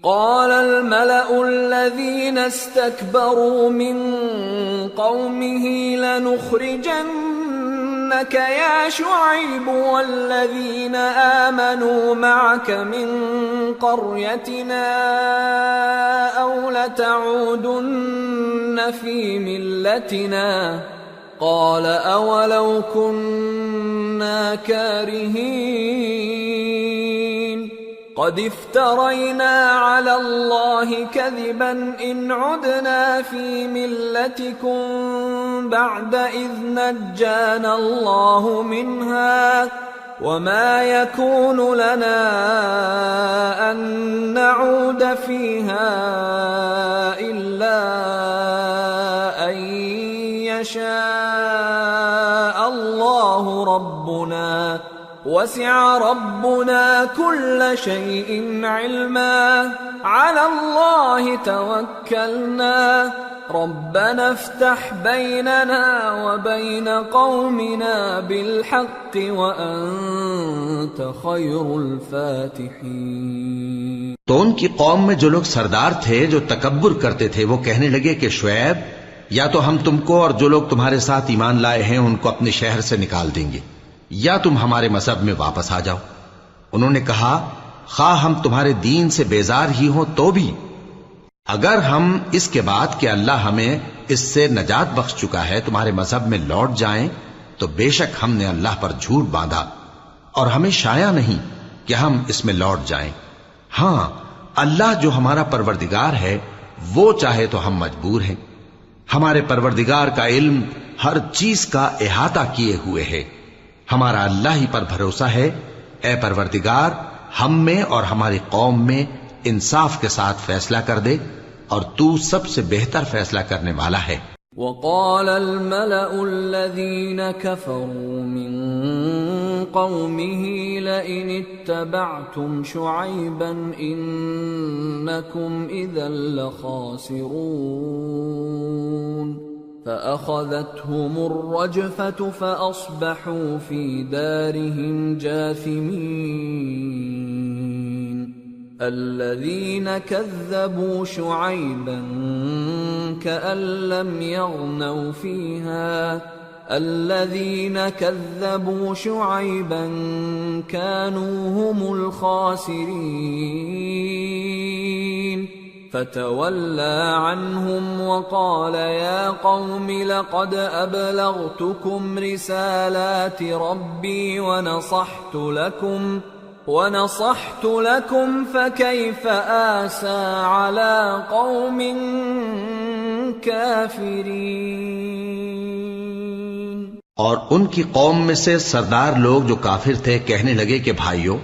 قال الملأ الذين استكبروا من قومه لنخرجنك يا شعيب والذين آمنوا معك من قريتنا أو لتعودن في ملتنا قال أولو كنا كارهين قد افترينا على الله كذبا إن عدنا في ملتكم بعد إذ نجانا الله منها وما يكون لنا أن نعود فيها إلا أن يشاء الله ربنا وسع ربنا كل شيء علما على الله توكلنا ربنا افتح بيننا وبين قومنا بالحق وأنت خير الفاتحين۔ تو ان کی قوم میں جو لوگ سردار تھے جو تکبر کرتے تھے وہ کہنے لگے کہ شعیب یا تو ہم تم کو اور جو لوگ تمہارے ساتھ ایمان لائے ہیں ان کو اپنے شہر سے نکال دیں گے یا تم ہمارے مذہب میں واپس آ جاؤ۔ انہوں نے کہا خواہ ہم تمہارے دین سے بیزار ہی ہوں تو بھی اگر ہم اس کے بعد کہ اللہ ہمیں اس سے نجات بخش چکا ہے تمہارے مذہب میں لوٹ جائیں تو بے شک ہم نے اللہ پر جھوٹ باندھا اور ہمیں شایع نہیں کہ ہم اس میں لوٹ جائیں۔ ہاں اللہ جو ہمارا پروردگار ہے وہ چاہے تو ہم مجبور ہیں۔ ہمارے پروردگار کا علم ہر چیز کا احاطہ کیے ہوئے ہے۔ ہمارا اللہ ہی پر بھروسہ ہے۔ اے پروردگار ہم میں اور ہماری قوم میں انصاف کے ساتھ فیصلہ کر دے اور تو سب سے بہتر فیصلہ کرنے والا ہے۔ وقال الملأ الذين كفروا من قومه لئن اتبعتم شعيبا إنكم إذا لخاسرون فأخذتهم الرجفة فأصبحوا في دارهم جاثمين الذين كذبوا شعيبا كأن لم يغنوا فيها الذين كذبوا شعيبا كانوا هم الخاسرين فتولى عنهم وقال يا قوم لقد أبلغتكم رسالات ربي ونصحت لكم فكيف آسى على قوم كافرين۔ اور ان کی قوم میں سے سردار لوگ جو کافر تھے کہنے لگے کہ بھائیو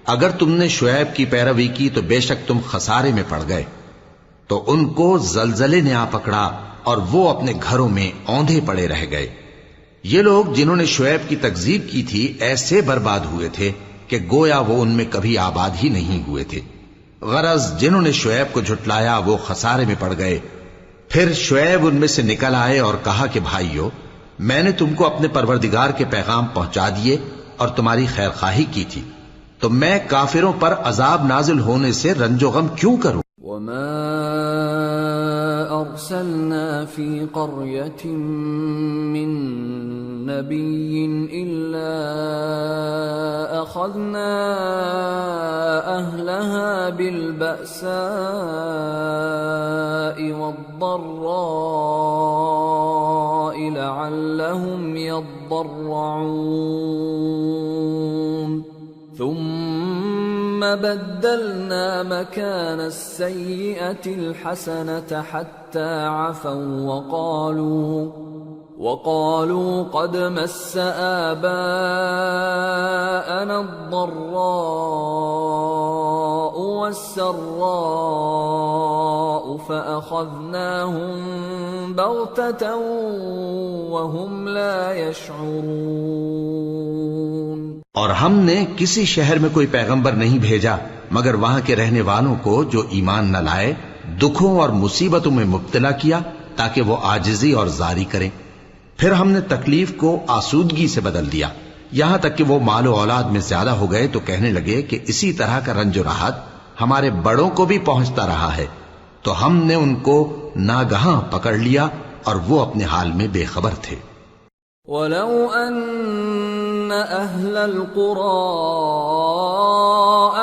اگر تم نے شعیب کی پیروی کی تو بے شک تم خسارے میں پڑ گئے۔ تو ان کو زلزلے نے آ پکڑا اور وہ اپنے گھروں میں اوندھے پڑے رہ گئے۔ یہ لوگ جنہوں نے شعیب کی تکذیب کی تھی ایسے برباد ہوئے تھے کہ گویا وہ ان میں کبھی آباد ہی نہیں ہوئے تھے۔ غرض جنہوں نے شعیب کو جھٹلایا وہ خسارے میں پڑ گئے۔ پھر شعیب ان میں سے نکل آئے اور کہا کہ بھائیو میں نے تم کو اپنے پروردگار کے پیغام پہنچا دیے اور تمہاری خیر خواہی کی تھی، تو میں کافروں پر عذاب نازل ہونے سے رنج و غم کیوں کروں؟ وما أرسلنا في قرية من نبي إلا أخذنا أهلها بالبأساء والضراء لعلهم يضرعون ثم بدلنا مكان السيئة الحسنة حتى عفوا وقالوا قد مس آباءنا الضراء والسراء فأخذناهم بغتة وهم لا يشعرون۔ اور ہم نے کسی شہر میں کوئی پیغمبر نہیں بھیجا مگر وہاں کے رہنے والوں کو جو ایمان نہ لائے دکھوں اور مصیبتوں میں مبتلا کیا تاکہ وہ عاجزی اور زاری کریں۔ پھر ہم نے تکلیف کو آسودگی سے بدل دیا یہاں تک کہ وہ مال و اولاد میں زیادہ ہو گئے تو کہنے لگے کہ اسی طرح کا رنج و راحت ہمارے بڑوں کو بھی پہنچتا رہا ہے، تو ہم نے ان کو ناگہاں پکڑ لیا اور وہ اپنے حال میں بے خبر تھے۔ وَلَوْ أَنَّ أَهْلَ الْقُرَىٰ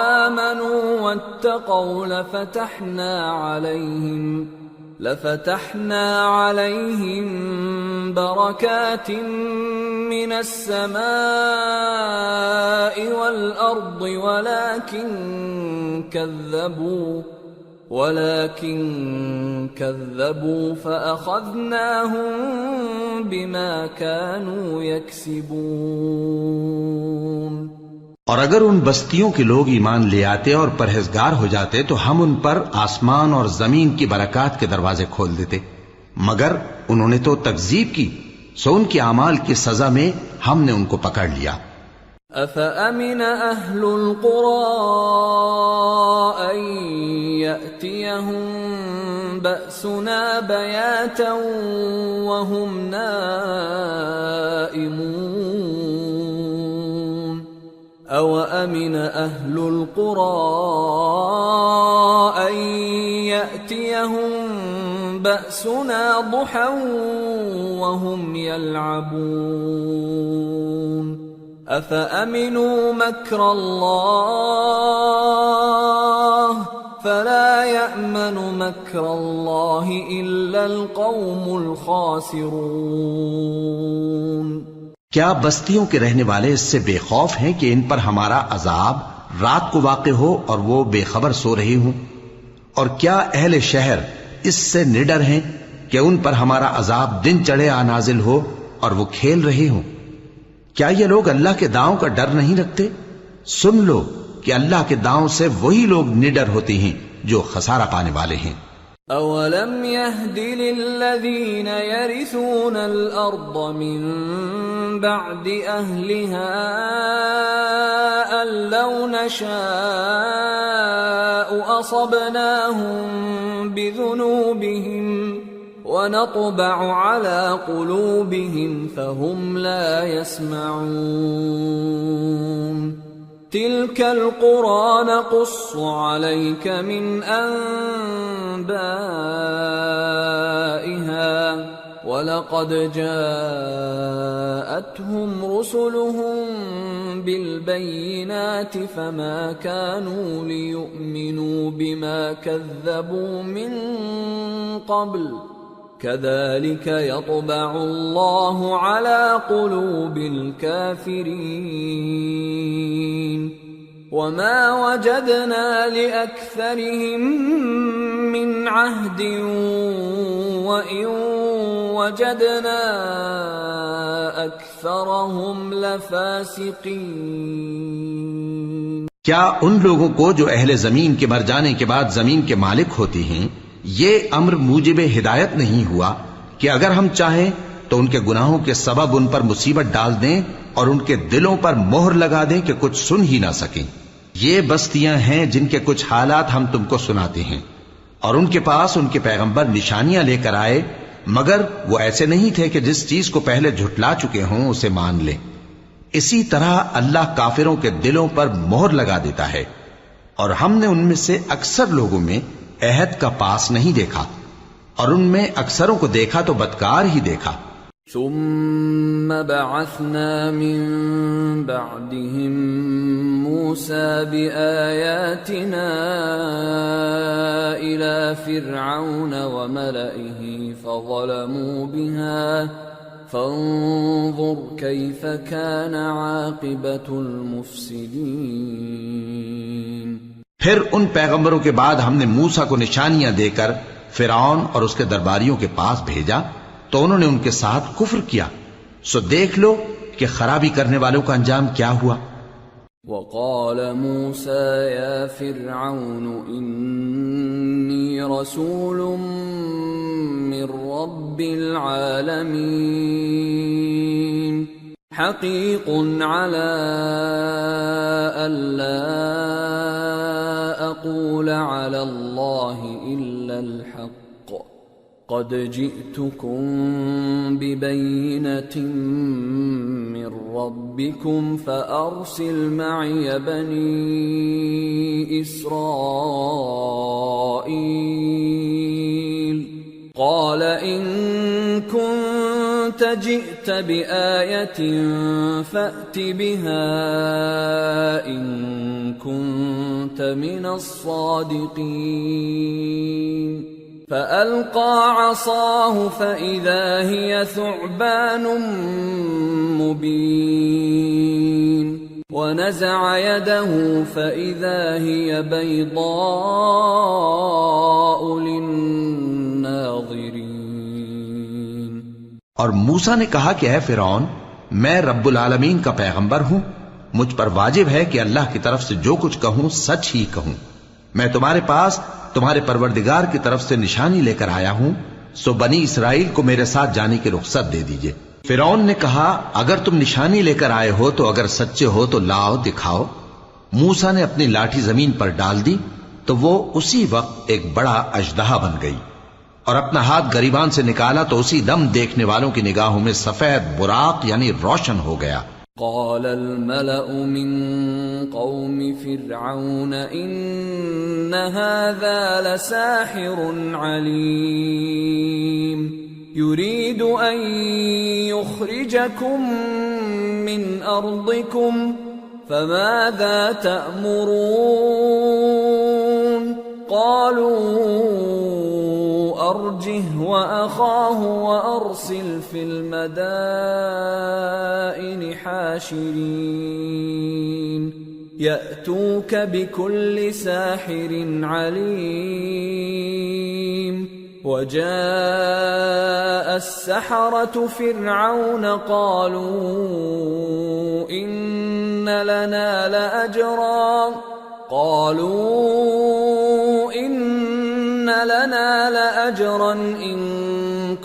آمَنُوا وَاتَّقَوْا لَفَتَحْنَا عَلَيْهِم بَرَكَاتٍ مِّنَ السَّمَاءِ وَالْأَرْضِ ولكن كذبوا فأخذناهم بما كانوا يكسبون۔ اور اگر ان بستیوں کے لوگ ایمان لے آتے اور پرہیزگار ہو جاتے تو ہم ان پر آسمان اور زمین کی برکات کے دروازے کھول دیتے، مگر انہوں نے تو تکذیب کی، سو ان کے اعمال کی سزا میں ہم نے ان کو پکڑ لیا۔ أَفَأَمِنَ أَهْلُ الْقُرَىٰ أَن يَأْتِيَهُم بَأْسُنَا بَيَاتًا وَهُمْ نَائِمُونَ أَوَأَمِنَ أَهْلُ الْقُرَىٰ أَن يَأْتِيَهُم بَأْسُنَا ضُحًى وَهُمْ يَلْعَبُونَ أَفَأَمِنُوا مَكْرَ اللَّهِ فَلَا يَأْمَنُ مَكْرَ اللَّهِ إِلَّا الْقَوْمُ الْخَاسِرُونَ۔ کیا بستیوں کے رہنے والے اس سے بے خوف ہیں کہ ان پر ہمارا عذاب رات کو واقع ہو اور وہ بے خبر سو رہے ہوں؟ اور کیا اہل شہر اس سے نڈر ہیں کہ ان پر ہمارا عذاب دن چڑھے آ نازل ہو اور وہ کھیل رہے ہوں؟ کیا یہ لوگ اللہ کے داؤں کا ڈر نہیں رکھتے؟ سن لو کہ اللہ کے داؤں سے وہی لوگ نڈر ہوتے ہیں جو خسارہ پانے والے ہیں۔ أَوَلَمْ يَهْدِ لِلَّذِينَ يَرِثُونَ الْأَرْضَ مِن بَعْدِ أَهْلِهَا أَن لَّوْ نَشَاءُ أَصَبْنَاهُم بِذُنُوبِهِمْ وَنَطْبَعُ عَلَى قُلُوبِهِمْ فَهُمْ لَا يَسْمَعُونَ تِلْكَ الْقُرَىٰ نَقُصُّ عَلَيْكَ مِنْ أَنبَائِهَا وَلَقَدْ جَاءَتْهُمْ رُسُلُهُم بِالْبَيِّنَاتِ فَمَا كَانُوا لِيُؤْمِنُوا بِمَا كَذَّبُوا مِن قَبْلُ كَذَلِكَ يَطْبَعُ اللَّهُ عَلَى قُلُوبِ الْكَافِرِينَ وَمَا وَجَدْنَا لِأَكْثَرِهِم مِّنْ عَهْدٍ وَإِن وَجَدْنَا أَكْثَرَهُمْ لَفَاسِقِينَ۔ کیا ان لوگوں کو جو اہل زمین کے مر جانے کے بعد زمین کے مالک ہوتے ہیں یہ امر موجب ہدایت نہیں ہوا کہ اگر ہم چاہیں تو ان کے گناہوں کے سبب ان پر مصیبت ڈال دیں اور ان کے دلوں پر مہر لگا دیں کہ کچھ سن ہی نہ سکیں؟ یہ بستیاں ہیں جن کے کچھ حالات ہم تم کو سناتے ہیں، اور ان کے پاس ان کے پیغمبر نشانیاں لے کر آئے، مگر وہ ایسے نہیں تھے کہ جس چیز کو پہلے جھٹلا چکے ہوں اسے مان لیں۔ اسی طرح اللہ کافروں کے دلوں پر مہر لگا دیتا ہے، اور ہم نے ان میں سے اکثر لوگوں میں عہد کا پاس نہیں دیکھا، اور ان میں اکثروں کو دیکھا تو بدکار ہی دیکھا۔ ثم بعثنا من بعدهم موسى بآياتنا إلى فرعون وملئه فظلموا بها فانظر كيف كان عاقبة المفسدين۔ پھر ان پیغمبروں کے بعد ہم نے موسیٰ کو نشانیاں دے کر فرعون اور اس کے درباریوں کے پاس بھیجا تو انہوں نے ان کے ساتھ کفر کیا، سو دیکھ لو کہ خرابی کرنے والوں کا انجام کیا ہوا۔ وقال موسى يا فرعون إني رسول من رب العالمين حقيق على ألا أقول على الله إلا الحق قد جئتكم ببينة من ربكم فأرسل معي بني إسرائيل قال إن كنت جئت بآية فأت بها إن كنت من الصادقين فألقى عصاه فإذا هي ثعبان مبين ونزع يده فإذا هي بيضاء للناظرين. اور موسیٰ نے کہا کہ اے فرعون، میں رب العالمین کا پیغمبر ہوں، مجھ پر واجب ہے کہ اللہ کی طرف سے جو کچھ کہوں سچ ہی کہوں. میں تمہارے پاس تمہارے پروردگار کی طرف سے نشانی لے کر آیا ہوں، سو بنی اسرائیل کو میرے ساتھ جانے کی رخصت دے دیجئے. فرعون نے کہا اگر تم نشانی لے کر آئے ہو تو اگر سچے ہو تو لاؤ دکھاؤ. موسیٰ نے اپنی لاٹھی زمین پر ڈال دی تو وہ اسی وقت ایک بڑا اژدہا بن گئی، اور اپنا ہاتھ گریبان سے نکالا تو اسی دم دیکھنے والوں کی نگاہوں میں سفید براق یعنی روشن ہو گیا. قال الملأ من قوم فرعون إن هذا لساحر عليم يريد أن يخرجكم من أرضكم فماذا تأمرون قالوا أرجه وأخاه وأرسل في المدائن حاشرين يأتوك بكل ساحر عليم. وجاء السحرة فرعون قالوا إن لنا لأجرا إن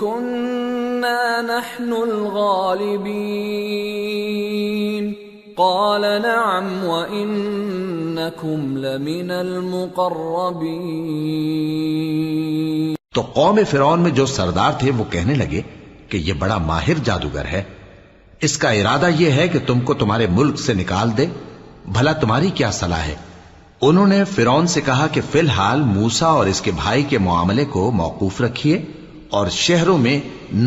كنا نحن الغالبين قال نعم وإنكم لمن المقربين. تو قوم فرعون میں جو سردار تھے وہ کہنے لگے کہ یہ بڑا ماہر جادوگر ہے، اس کا ارادہ یہ ہے کہ تم کو تمہارے ملک سے نکال دے، بھلا تمہاری کیا صلاح ہے؟ انہوں نے فرعون سے کہا کہ فی الحال موسیٰ اور اس کے بھائی کے معاملے کو موقوف رکھیے اور شہروں میں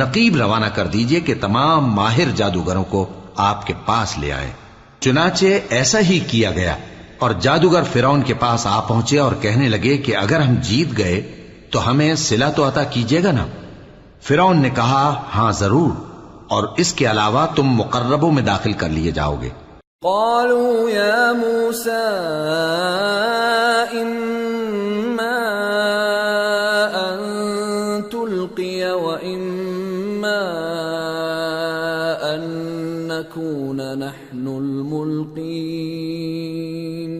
نقیب روانہ کر دیجئے کہ تمام ماہر جادوگروں کو آپ کے پاس لے آئیں. چنانچہ ایسا ہی کیا گیا، اور جادوگر فرعون کے پاس آ پہنچے اور کہنے لگے کہ اگر ہم جیت گئے تو ہمیں صلہ تو عطا کیجیے گا نا؟ فرعون نے کہا ہاں ضرور، اور اس کے علاوہ تم مقربوں میں داخل کر لیے جاؤ گے. قالوا يا موسى إما أن تلقي وإما أن نكون نحن الملقين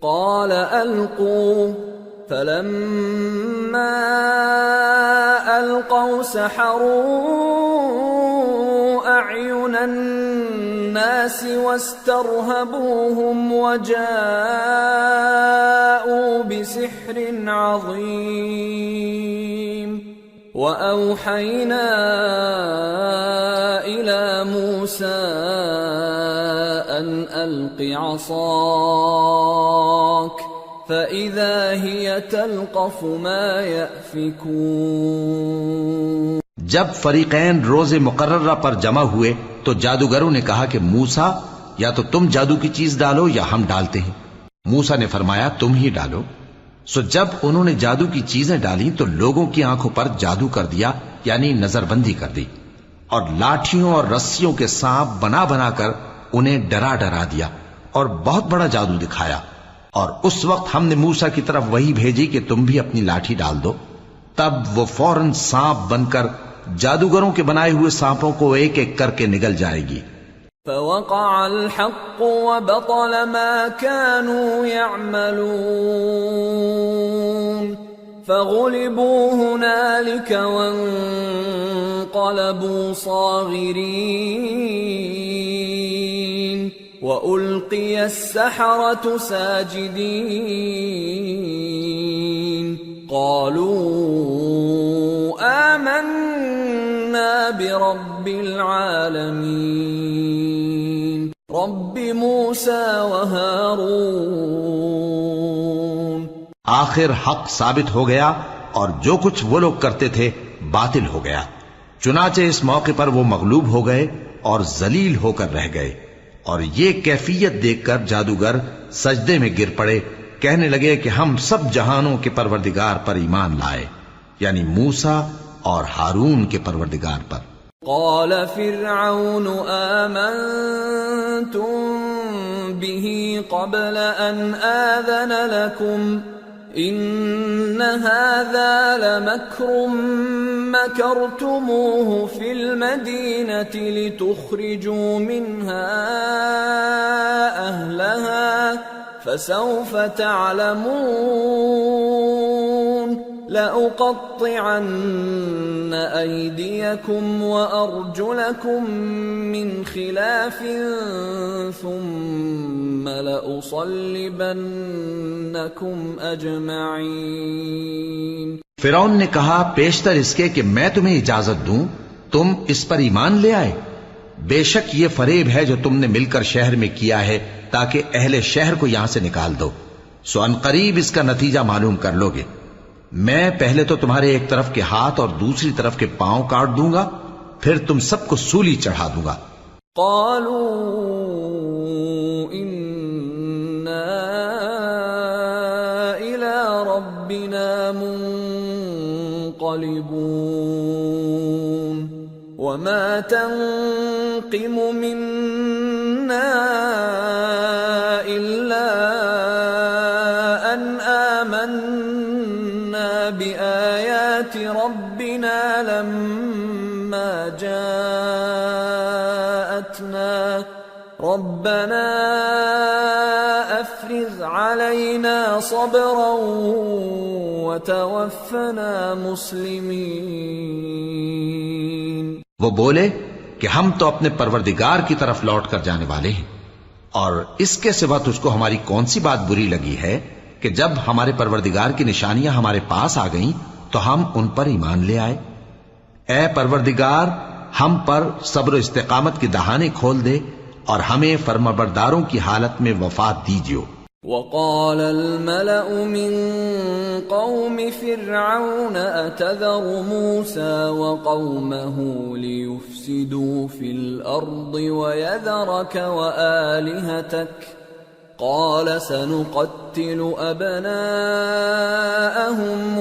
قال ألقوا فلما ألقوا سحروا أعين الناس واسترهبوهم وجاءوا بسحر عظيم. وأوحينا إلى موسى أن ألق عصاك فإذا هي تلقف ما يأفكون. جب فریقین روز مقررہ پر جمع ہوئے تو جادوگروں نے کہا کہ موسیٰ یا تو تم جادو کی چیز ڈالو یا ہم ڈالتے ہیں. موسیٰ نے فرمایا تم ہی ڈالو. سو جب انہوں نے جادو کی چیزیں ڈالی تو لوگوں کی آنکھوں پر جادو کر دیا یعنی نظر بندی کر دی، اور لاٹھیوں اور رسیوں کے سانپ بنا بنا کر انہیں ڈرا ڈرا دیا اور بہت بڑا جادو دکھایا. اور اس وقت ہم نے موسیٰ کی طرف وہی بھیجی کہ تم بھی اپنی لاٹھی ڈال دو. تب وہ فوراً سانپ بن کر جادوگروں کے بنائے ہوئے سانپوں کو ایک ایک کر کے نگل جائے گی. فوقع الحق وبطل ما كانوا يعملون فغلبوا هنالك وانقلبوا صاغرين وألقي السحرة ساجدين قالوا برب العالمین رب موسیٰ وہارون۔ آخر حق ثابت ہو گیا اور جو کچھ وہ لوگ کرتے تھے باطل ہو گیا۔ چنانچہ اس موقع پر وہ مغلوب ہو گئے اور ذلیل ہو کر رہ گئے، اور یہ کیفیت دیکھ کر جادوگر سجدے میں گر پڑے، کہنے لگے کہ ہم سب جہانوں کے پروردگار پر ایمان لائے، یعنی موسیٰ اور ہارون کے پروردگار پر۔ قال فرعون آمنتم به قبل ان آذن لكم ان هذا لمكر مكرتموه في المدينة لتخرجوا منها أهلها فسوف تعلمون لأقطعن أيديكم وأرجلكم من خلاف ثم لأصلبنكم أجمعين۔ فرعون نے کہا پیشتر اس کے کہ میں تمہیں اجازت دوں تم اس پر ایمان لے آئے، بے شک یہ فریب ہے جو تم نے مل کر شہر میں کیا ہے تاکہ اہل شہر کو یہاں سے نکال دو، سو ان قریب اس کا نتیجہ معلوم کر لو گے۔ میں پہلے تو تمہارے ایک طرف کے ہاتھ اور دوسری طرف کے پاؤں کاٹ دوں گا، پھر تم سب کو سولی چڑھا دوں گا۔ قالوا انا الى ربنا منقلبون وما تنقم منا الا ان آمنا بآيات ربنا لما جاءتنا ربنا افرغ علينا صبرا وتوفنا مسلمين۔ وہ بولے کہ ہم تو اپنے پروردگار کی طرف لوٹ کر جانے والے ہیں، اور اس کے سوا تجھ کو ہماری کون سی بات بری لگی ہے کہ جب ہمارے پروردگار کی نشانیاں ہمارے پاس آ گئیں تو ہم ان پر ایمان لے آئے۔ اے پروردگار، ہم پر صبر و استقامت کی دہانے کھول دے اور ہمیں فرمانبرداروں کی حالت میں وفات دیجیو۔ وقال الملأ من قوم فرعون أتذر موسى وقومه ليفسدوا في الأرض ويذرك وآلهتك قال سنقتل أبناءهم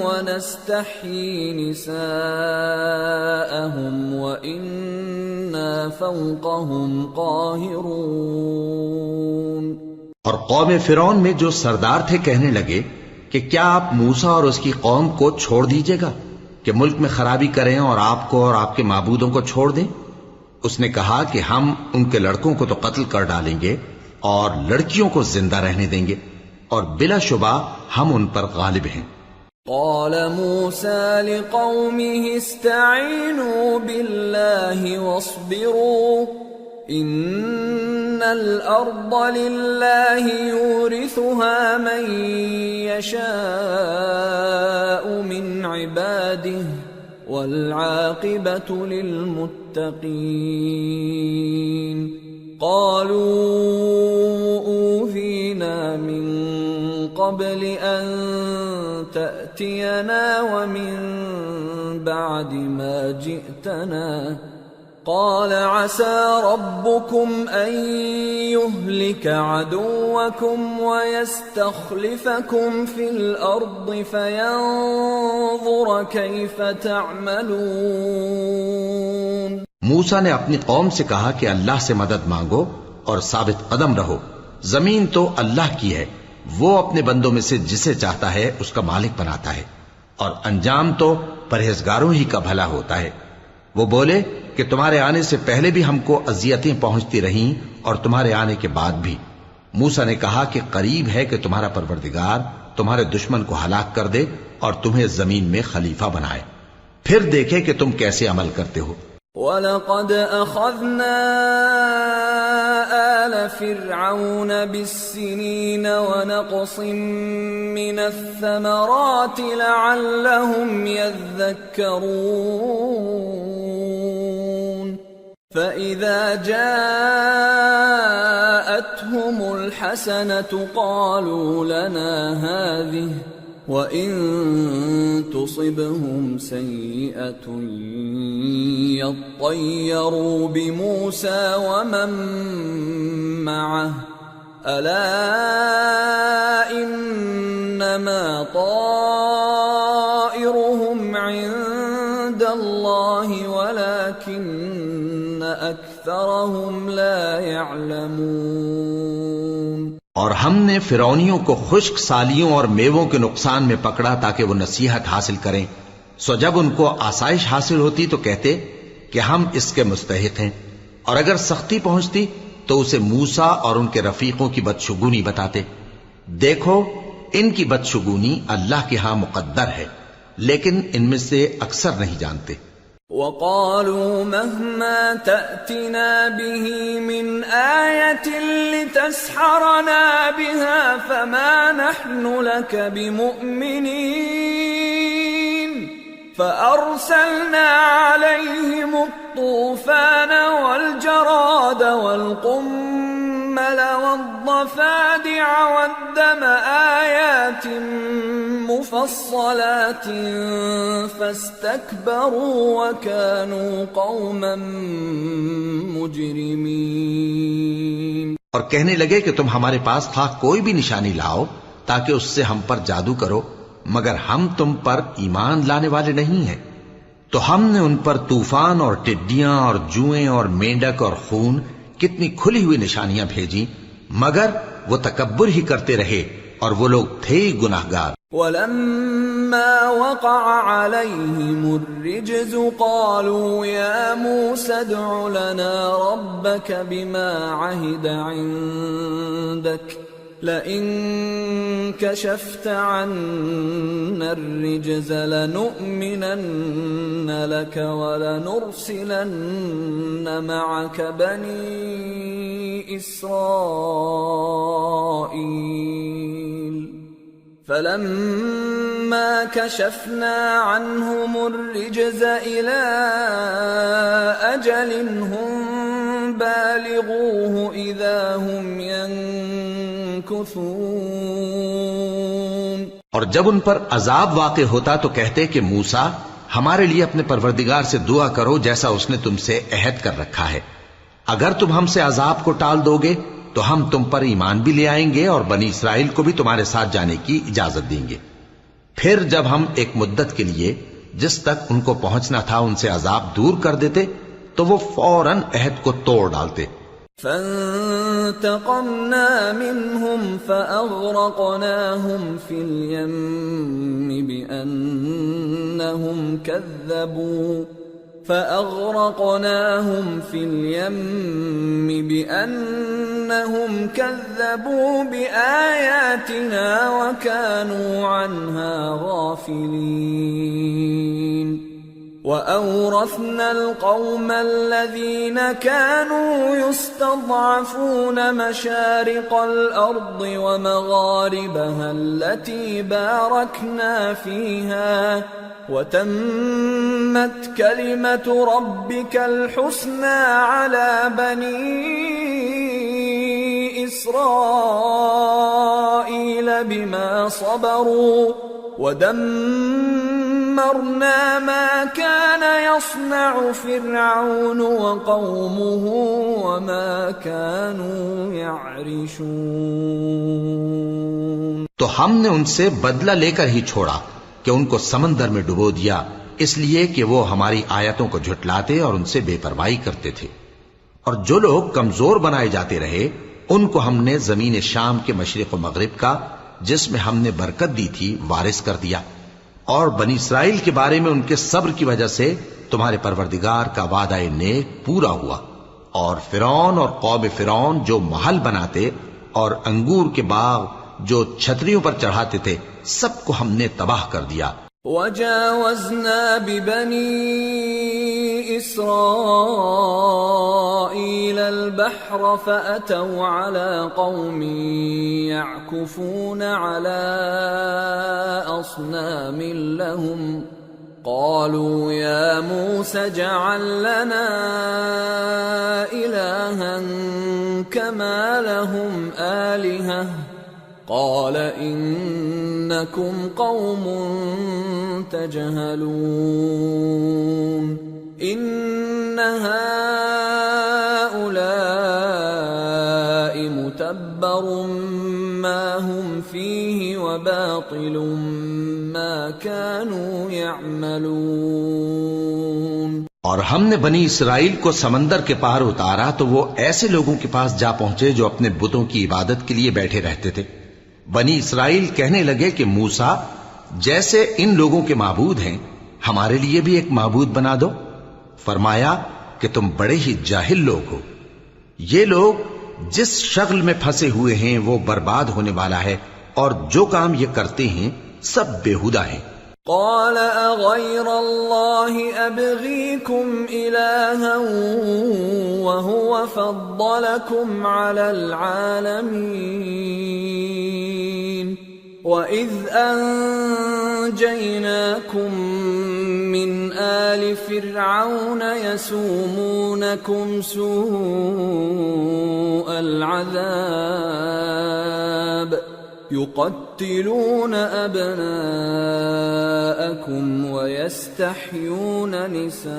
ونستحيي نساءهم وإنا فوقهم قاهرون۔ اور قوم فرعون میں جو سردار تھے کہنے لگے کہ کیا آپ موسیٰ اور اس کی قوم کو چھوڑ دیجیے گا کہ ملک میں خرابی کریں اور آپ کو اور آپ کے معبودوں کو چھوڑ دیں؟ اس نے کہا کہ ہم ان کے لڑکوں کو تو قتل کر ڈالیں گے اور لڑکیوں کو زندہ رہنے دیں گے، اور بلا شبہ ہم ان پر غالب ہیں۔ قال موسى لقومه استعينوا بالله واصبروا ان الارض لله يورثها من يشاء من عباده والعاقبة للمتقين۔ قالوا أوذينا من قبل أن تأتينا ومن بعد ما جئتنا قال عسى ربكم أن يهلك عدوكم ويستخلفكم في الأرض فينظر كيف تعملون۔ موسیٰ نے اپنی قوم سے کہا کہ اللہ سے مدد مانگو اور ثابت قدم رہو، زمین تو اللہ کی ہے، وہ اپنے بندوں میں سے جسے چاہتا ہے اس کا مالک بناتا ہے، اور انجام تو پرہیزگاروں ہی کا بھلا ہوتا ہے۔ وہ بولے کہ تمہارے آنے سے پہلے بھی ہم کو اذیتیں پہنچتی رہیں اور تمہارے آنے کے بعد بھی۔ موسیٰ نے کہا کہ قریب ہے کہ تمہارا پروردگار تمہارے دشمن کو ہلاک کر دے اور تمہیں زمین میں خلیفہ بنائے، پھر دیکھے کہ تم کیسے عمل کرتے ہو۔ وَلَقَدْ أَخَذْنَا آلَ فِرْعَوْنَ بِالسِّنِينَ وَنَقْصٍ مِّنَ الثَّمَرَاتِ لَعَلَّهُمْ يَذَّكَّرُونَ۔ فَإِذَا جَاءَتْهُمُ الْحَسَنَةُ قَالُوا لَنَا هَذِهِ وَإِن تُصِبْهُمْ سَيِّئَةٌ يَطَّيَّرُوا بِمُوسَى وَمَن مَّعَهُ أَلَا إِنَّمَا طَائِرُهُمْ عِندَ اللَّهِ وَلَكِنَّ أَكْثَرَهُمْ لَا يَعْلَمُونَ۔ اور ہم نے فرعونیوں کو خشک سالیوں اور میووں کے نقصان میں پکڑا تاکہ وہ نصیحت حاصل کریں، سو جب ان کو آسائش حاصل ہوتی تو کہتے کہ ہم اس کے مستحق ہیں، اور اگر سختی پہنچتی تو اسے موسیٰ اور ان کے رفیقوں کی بدشگونی بتاتے۔ دیکھو ان کی بدشگونی اللہ کے ہاں مقدر ہے، لیکن ان میں سے اکثر نہیں جانتے۔ وَقَالُوا مَهْمَا تَأْتِنَا بِهِ مِنْ آيَةٍ لِتَسْحَرَنَا بِهَا فَمَا نَحْنُ لَكَ بِمُؤْمِنِينَ فَأَرْسَلْنَا عَلَيْهِمُ الطُّوفَانَ وَالْجَرَادَ وَالْقُمَّلَ وَالضَّفَادِعَ وَالدَّمَ آيَاتٍ مُفَصَّلَاتٍ فَاسْتَكْبَرُوا وَكَانُوا قَوْمًا مُجْرِمِينَ۔ اور کہنے لگے کہ تم ہمارے پاس خواہ کوئی بھی نشانی لاؤ تاکہ اس سے ہم پر جادو کرو، مگر ہم تم پر ایمان لانے والے نہیں ہیں۔ تو ہم نے ان پر طوفان اور ٹڈیاں اور جوئیں اور مینڈک اور خون کتنی کھلی ہوئی نشانیاں بھیجی، مگر وہ تکبر ہی کرتے رہے اور وہ لوگ تھے گناہگار۔ وَلَمَّا وَقَعَ عَلَيْهِمُ الرِّجْزُ قَالُوا يَا مُوسَى ادْعُ لَنَا رَبَّكَ بِمَا عَهِدَ عِندَكَ لَئِن كَشَفْتَ عَنَّا الرِّجْزَ لَنُؤْمِنَنَّ لَكَ وَلَنُرْسِلَنَّ مَعَكَ بَنِي إِسْرَائِيلَ فَلَمَّا كَشَفْنَا عَنْهُمُ الرِّجْزَ إِلَىٰ أَجَلٍ هُمْ بَالِغُوهُ إِذَا هُمْ يَنكُثُونَ۔ اور جب ان پر عذاب واقع ہوتا تو کہتے کہ موسیٰ ہمارے لیے اپنے پروردگار سے دعا کرو جیسا اس نے تم سے عہد کر رکھا ہے، اگر تم ہم سے عذاب کو ٹال دو گے تو ہم تم پر ایمان بھی لے آئیں گے اور بنی اسرائیل کو بھی تمہارے ساتھ جانے کی اجازت دیں گے۔ پھر جب ہم ایک مدت کے لیے جس تک ان کو پہنچنا تھا ان سے عذاب دور کر دیتے تو وہ فوراً عہد کو توڑ ڈالتے۔ فَانْتَقَمْنَا مِنْهُمْ فَأَغْرَقْنَاهُمْ فِي الْيَمِّ بِأَنَّهُمْ كَذَّبُوا بِآيَاتِنَا وَكَانُوا عَنْهَا غَافِلِينَ۔ وَأَوْرَثْنَا الْقَوْمَ الَّذِينَ كَانُوا يُسْتَضْعَفُونَ مَشَارِقَ الْأَرْضِ وَمَغَارِبَهَا الَّتِي بَارَكْنَا فِيهَا وَتَمَّتْ كَلِمَةُ رَبِّكَ الْحُسْنَى عَلَى بَنِي إِسْرَائِيلَ بِمَا صَبَرُوا وَدَمَّرْنَا مَا كَانَ يَصْنَعُ فِرْعَوْنُ وَقَوْمُهُ وَمَا كَانُوا يَعْرِشُونَ۔ تو ہم نے ان سے بدلہ لے کر ہی چھوڑا کہ ان کو سمندر میں ڈبو دیا، اس لیے کہ وہ ہماری آیتوں کو جھٹلاتے اور ان سے بے پرواہی کرتے تھے۔ اور جو لوگ کمزور بنائے جاتے رہے ان کو ہم نے زمین شام کے مشرق و مغرب کا جس میں ہم نے برکت دی تھی وارث کر دیا، اور بنی اسرائیل کے بارے میں ان کے صبر کی وجہ سے تمہارے پروردگار کا وعدہ نیک پورا ہوا۔ اور فرعون اور قوم فرعون جو محل بناتے اور انگور کے باغ جو چھتریوں پر چڑھاتے تھے سب کو ہم نے تباہ کر دیا۔ وَجَاوَزْنَا بِبَنِي إِسْرَائِيلَ الْبَحْرَ فَأَتَوْا عَلَى قَوْمٍ يَعْكُفُونَ عَلَى أَصْنَامٍ لَهُمْ قالوا يا موسى اجعل لنا إلها كما لهم آلهة قال إنكم قوم تجهلون إن هؤلاء متبر ما هم فيه وباطل ما كانوا يعملون۔ اور ہم نے بنی اسرائیل کو سمندر کے پار اتارا تو وہ ایسے لوگوں کے پاس جا پہنچے جو اپنے بتوں کی عبادت کے لیے بیٹھے رہتے تھے۔ بنی اسرائیل کہنے لگے کہ موسیٰ جیسے ان لوگوں کے معبود ہیں ہمارے لیے بھی ایک معبود بنا دو۔ فرمایا کہ تم بڑے ہی جاہل لوگ ہو، یہ لوگ جس شغل میں پھنسے ہوئے ہیں وہ برباد ہونے والا ہے، اور جو کام یہ کرتے ہیں سب بیہودہ ہیں۔ قال اغير الله ابغيكم الها وهو فضلكم على العالمين واذ انجيناكم من آل فرعون يسومونكم سوء العذاب يقتلون أبناءكم ويستحيون نساءكم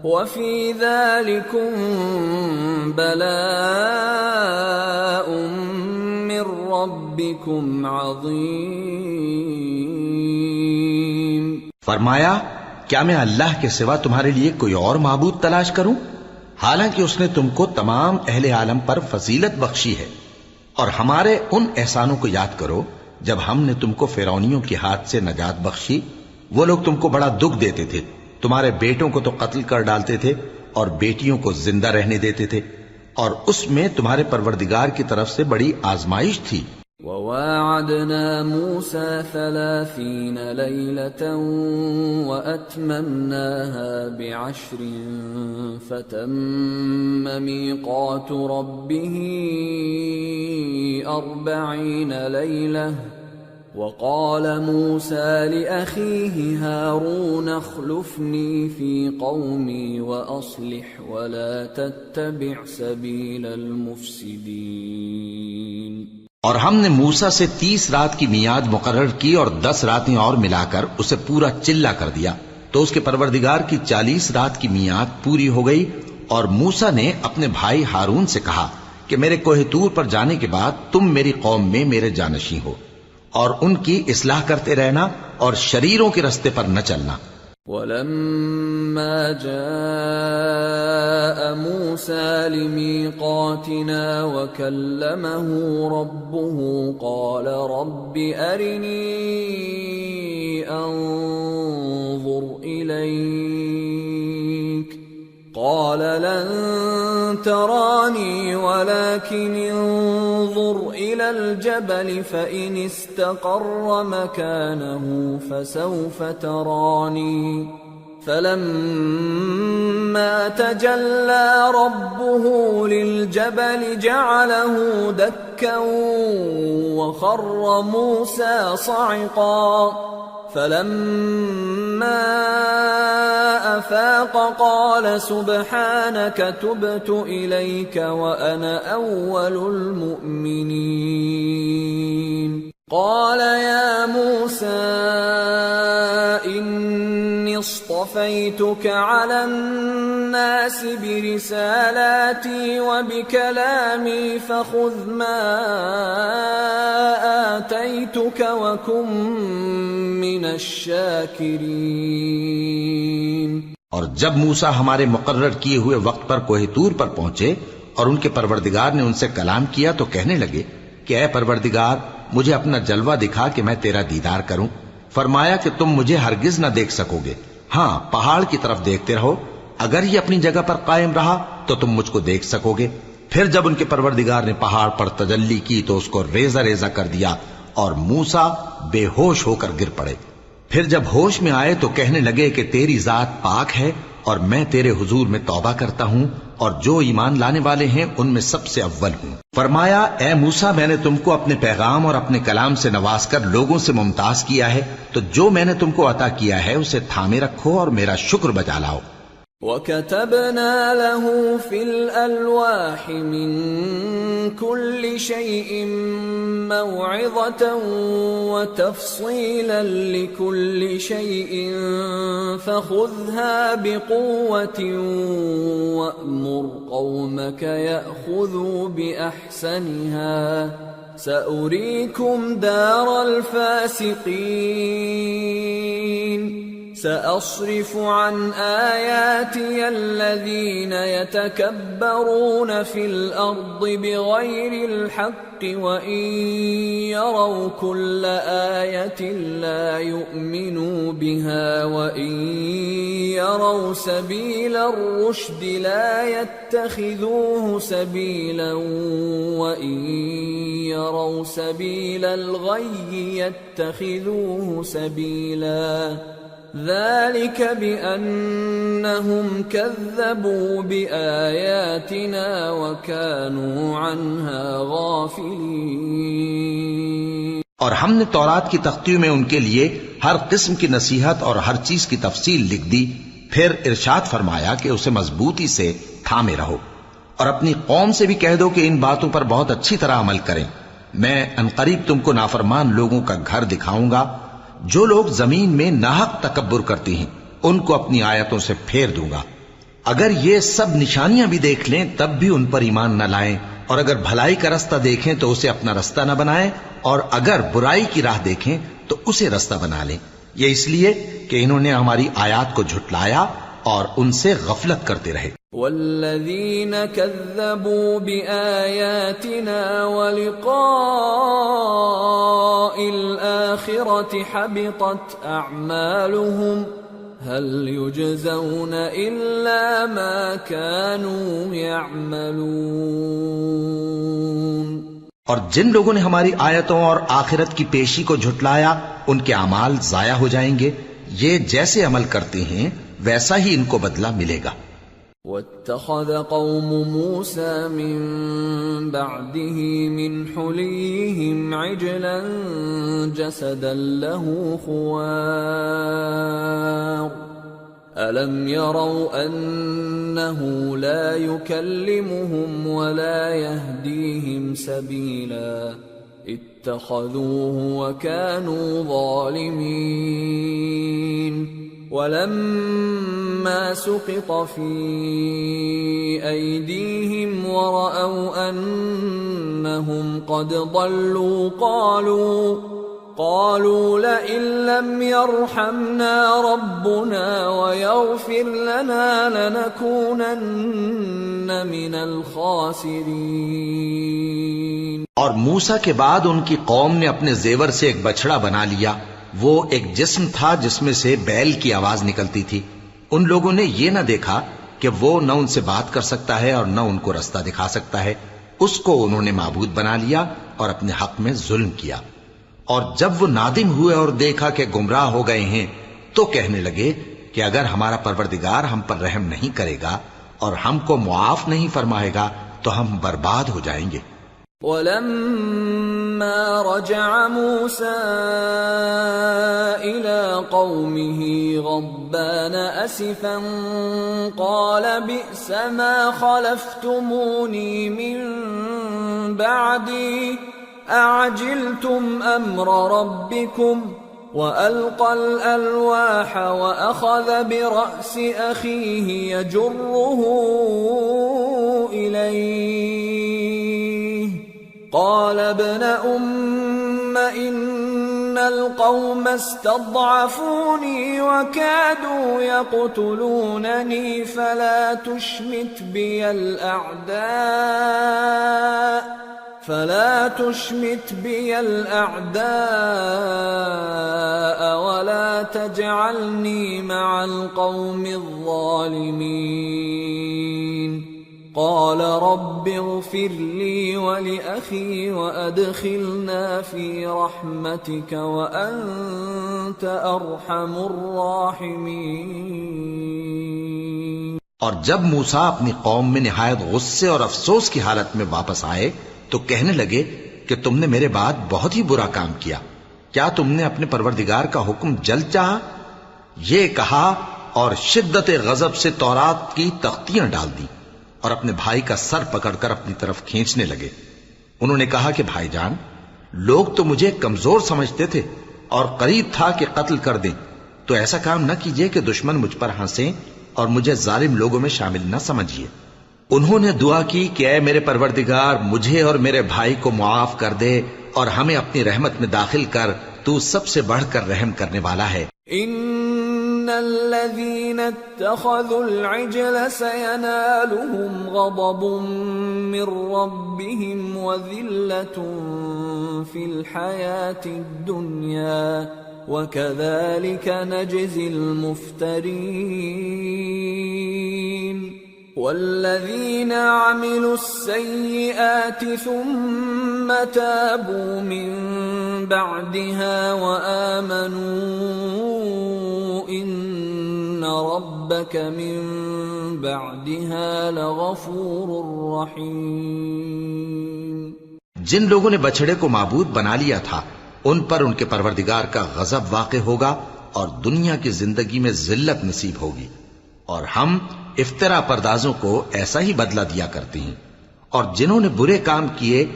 وفي ذلكم بلاء من ربكم عظيم۔ فرمایا کیا میں اللہ کے سوا تمہارے لیے کوئی اور معبود تلاش کروں، حالانکہ اس نے تم کو تمام اہل عالم پر فضیلت بخشی ہے۔ اور ہمارے ان احسانوں کو یاد کرو جب ہم نے تم کو فرعونیوں کے ہاتھ سے نجات بخشی۔ وہ لوگ تم کو بڑا دکھ دیتے تھے، تمہارے بیٹوں کو تو قتل کر ڈالتے تھے اور بیٹیوں کو زندہ رہنے دیتے تھے، اور اس میں تمہارے پروردگار کی طرف سے بڑی آزمائش تھی۔ وواعدنا موسى 30 ليلة وأتممناها ب10 فتم ميقات ربه 40 ليلة وقال موسى لأخيه هارون اخلفني في قومي وأصلح ولا تتبع سبيل المفسدين۔ اور ہم نے موسیٰ سے 30 رات کی میعاد مقرر کی اور 10 راتیں اور ملا کر اسے پورا چلہ کر دیا، تو اس کے پروردگار کی 40 رات کی میعاد پوری ہو گئی۔ اور موسیٰ نے اپنے بھائی ہارون سے کہا کہ میرے کوہ طور پر جانے کے بعد تم میری قوم میں میرے جانشین ہو، اور ان کی اصلاح کرتے رہنا اور شریروں کے رستے پر نہ چلنا۔ وَلَمَّا جَاءَ مُوسَى لِمِيقَاتِنَا وَكَلَّمَهُ رَبُّهُ قَالَ رَبِّ أَرِنِي أَنظُرْ إِلَيْكَ قَالَ لَن تَرَانِي وَلَكِنِ انظُرْ إِلَى الْجَبَلِ فَإِنِ اسْتَقَرَّ مَكَانَهُ فَسَوْفَ تَرَانِي فَلَمَّا تَجَلَّى رَبُّهُ لِلْجَبَلِ جَعَلَهُ دَكًّا وَخَرَّ مُوسَى صَعِقًا فَلَمَّا أَفَاقَ قَالَ سُبْحَانَكَ تُبْتُ إِلَيْكَ وَأَنَا أَوَّلُ الْمُؤْمِنِينَ۔ قَالَ يَا مُوسَى إِنِّي اصْطَفَيْتُكَ عَلَى النَّاسِ بِرِسَالَاتِي وَبِكَلَامِي فَخُذْ مَا آتَيْتُكَ وَكُن مِّنَ الشَّاكِرِينَ۔ اور جب موسیٰ ہمارے مقرر کیے ہوئے وقت پر کوہ طور پر پہنچے اور ان کے پروردگار نے ان سے کلام کیا تو کہنے لگے کہ اے پروردگار مجھے اپنا جلوہ دکھا کہ میں تیرا دیدار کروں۔ فرمایا کہ تم مجھے ہرگز نہ دیکھ سکو گے، ہاں پہاڑ کی طرف دیکھتے رہو، اگر یہ اپنی جگہ پر قائم رہا تو تم مجھ کو دیکھ سکو گے۔ پھر جب ان کے پروردگار نے پہاڑ پر تجلی کی تو اس کو ریزہ ریزہ کر دیا اور موسیٰ بے ہوش ہو کر گر پڑے۔ پھر جب ہوش میں آئے تو کہنے لگے کہ تیری ذات پاک ہے اور میں تیرے حضور میں توبہ کرتا ہوں اور جو ایمان لانے والے ہیں ان میں سب سے اول ہوں۔ فرمایا اے موسیٰ، میں نے تم کو اپنے پیغام اور اپنے کلام سے نواز کر لوگوں سے ممتاز کیا ہے، تو جو میں نے تم کو عطا کیا ہے اسے تھامے رکھو اور میرا شکر بجا لاؤ۔ وَكَتَبْنَا لَهُ فِي الْأَلْوَاحِ مِنْ كُلِّ شَيْءٍ مَوْعِظَةً وَتَفْصِيلًا لِكُلِّ شَيْءٍ فَخُذْهَا بِقُوَّةٍ وَأْمُرْ قَوْمَكَ يَأْخُذُوا بِأَحْسَنِهَا سَأُرِيكُمْ دَارَ الْفَاسِقِينَ۔ سأصرف عن آياتي الذين يتكبرون في الأرض بغير الحق وإن يروا كل آية لا يؤمنوا بها وإن يروا سبيل الرشد لا يتخذوه سبيلا وإن يروا سبيل الغي يتخذوه سبيلا ذلك بأنهم كذبوا بآياتنا وكانوا عنها غافلين۔ اور ہم نے تورات کی تختیوں میں ان کے لیے ہر قسم کی نصیحت اور ہر چیز کی تفصیل لکھ دی، پھر ارشاد فرمایا کہ اسے مضبوطی سے تھامے رہو اور اپنی قوم سے بھی کہہ دو کہ ان باتوں پر بہت اچھی طرح عمل کریں۔ میں عنقریب تم کو نافرمان لوگوں کا گھر دکھاؤں گا۔ جو لوگ زمین میں ناحق تکبر کرتی ہیں ان کو اپنی آیتوں سے پھیر دوں گا۔ اگر یہ سب نشانیاں بھی دیکھ لیں تب بھی ان پر ایمان نہ لائیں، اور اگر بھلائی کا رستہ دیکھیں تو اسے اپنا رستہ نہ بنائیں، اور اگر برائی کی راہ دیکھیں تو اسے رستہ بنا لیں۔ یہ اس لیے کہ انہوں نے ہماری آیات کو جھٹلایا اور ان سے غفلت کرتے رہے۔ والذین کذبوا بآیاتنا ولقاء الآخرة حبطت اعمالهم هل يجزون الا ما كانوا يعملون۔ اور جن لوگوں نے ہماری آیتوں اور آخرت کی پیشی کو جھٹلایا ان کے اعمال ضائع ہو جائیں گے، یہ جیسے عمل کرتے ہیں ویسا ہی ان کو بدلہ ملے گا۔ وَاتَّخَذَ قَوْمُ مُوسَى مِن بَعْدِهِ مِنْ حُلِيِّهِمْ عِجْلًا جَسَدًا لَهُ خُوَارٌ أَلَمْ يَرَوْا أَنَّهُ لَا يُكَلِّمُهُمْ وَلَا يَهْدِيهِمْ سَبِيلًا اتَّخَذُوهُ وَكَانُوا ظَالِمِينَ۔ وَلَمَّا سُقِطَ فِي أَيْدِيهِمْ وَرَأَوْا أَنَّهُمْ قَدْ ضَلُّوا قَالُوا لَئِن لَّمْ يَرْحَمْنَا رَبُّنَا وَيَغْفِرْ لَنَا لَنَكُونَنَّ مِنَ الْخَاسِرِينَ۔ اور موسیٰ کے بعد ان کی قوم نے اپنے زیور سے ایک بچڑا بنا لیا، وہ ایک جسم تھا جس میں سے بیل کی آواز نکلتی تھی۔ ان لوگوں نے یہ نہ دیکھا کہ وہ نہ ان سے بات کر سکتا ہے اور نہ ان کو رستہ دکھا سکتا ہے، اس کو انہوں نے معبود بنا لیا اور اپنے حق میں ظلم کیا۔ اور جب وہ نادم ہوئے اور دیکھا کہ گمراہ ہو گئے ہیں تو کہنے لگے کہ اگر ہمارا پروردگار ہم پر رحم نہیں کرے گا اور ہم کو معاف نہیں فرمائے گا تو ہم برباد ہو جائیں گے۔ وَلَمَّا رَجَعَ مُوسَىٰ إِلَىٰ قَوْمِهِ غَضْبَانَ أَسِفًا قَالَ بِئْسَ مَا خَلَفْتُمُونِي مِن بَعْدِي أَعَجِلْتُمْ أَمْرَ رَبِّكُمْ وَأَلْقَى الْأَلْوَاحَ وَأَخَذَ بِرَأْسِ أَخِيهِ يَجُرُّهُ إِلَيْهِ قال ابن أم إن القوم استضعفوني وكادوا يقتلونني فلا تشمت بي الأعداء ولا تجعلني مع القوم الظالمين۔ قال رب اغفر لي ولأخي وأدخلنا في رحمتك وأنت أرحم الراحمين۔ اور جب موسیٰ اپنی قوم میں نہایت غصے اور افسوس کی حالت میں واپس آئے تو کہنے لگے کہ تم نے میرے بعد بہت ہی برا کام کیا، کیا تم نے اپنے پروردگار کا حکم جلد چاہا؟ یہ کہا اور شدت غضب سے تورات کی تختیاں ڈال دی اور اپنے بھائی کا سر پکڑ کر اپنی طرف کھینچنے لگے۔ انہوں نے کہا کہ بھائی جان، لوگ تو مجھے کمزور سمجھتے تھے اور قریب تھا کہ قتل کر دیں، تو ایسا کام نہ کیجیے کہ دشمن مجھ پر ہنسیں اور مجھے ظالم لوگوں میں شامل نہ سمجھیے۔ انہوں نے دعا کی کہ اے میرے پروردگار، مجھے اور میرے بھائی کو معاف کر دے اور ہمیں اپنی رحمت میں داخل کر، تو سب سے بڑھ کر رحم کرنے والا ہے۔ ان الذين اتخذوا العجل سينالهم غضب من ربهم وذلة في الحياة الدنيا وكذلك نجزي المفترين والذين عملوا السيئات ثم تابوا من بعدها وآمنوا إن ربك من بعدها لغفور رحيم۔ جن لوگوں نے بچڑے کو معبود بنا لیا تھا ان پر ان کے پروردگار کا غضب واقع ہوگا اور دنیا کی زندگی میں ذلت نصیب ہوگی، اور ہم افترا پردازوں کو ایسا ہی بدلہ دیا کرتے ہیں۔ اور جنہوں نے برے کام کیے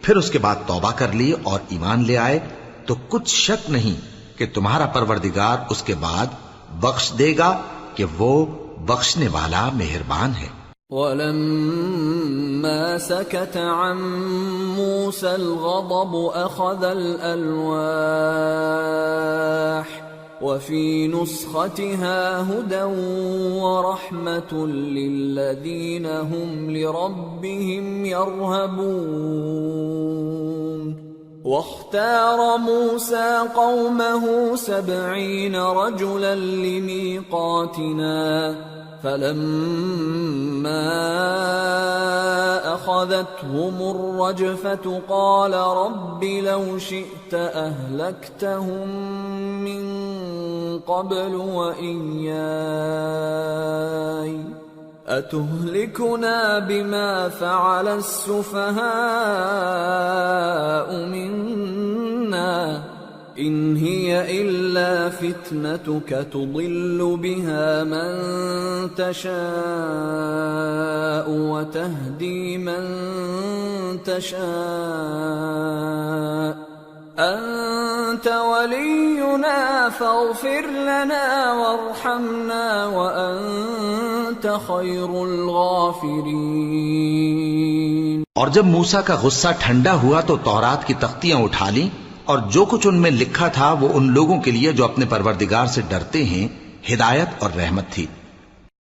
پھر اس کے بعد توبہ کر لی اور ایمان لے آئے تو کچھ شک نہیں کہ تمہارا پروردگار اس کے بعد بخش دے گا کہ وہ بخشنے والا مہربان ہے۔ وَلَمَّا سَكَتَ عَن مُوسَى الْغَضَبُ أَخَذَ الْأَلْوَاحَ وَفِي نُسْخَتِهَا هُدًى وَرَحْمَةٌ لِّلَّذِينَ هُمْ لِرَبِّهِمْ يَرْهَبُونَ واختار موسى قومه 70 رجلا لميقاتنا فلما أخذتهم الرجفة قال رب لو شئت أهلكتهم من قبل وإياي أتهلكنا بما فعل السفهاء منا إن هي إلا فتنتك تضل بها من تشاء وتهدي من تشاء أنت ولينا فاغفر لنا وارحمنا وأنت خير الغافرين۔ اور جب موسیٰ کا غصہ ٹھنڈا ہوا تو تورات کی تختیاں اٹھا لیں اور جو کچھ ان میں لکھا تھا وہ ان لوگوں کے لیے جو اپنے پروردگار سے ڈرتے ہیں ہدایت اور رحمت تھی۔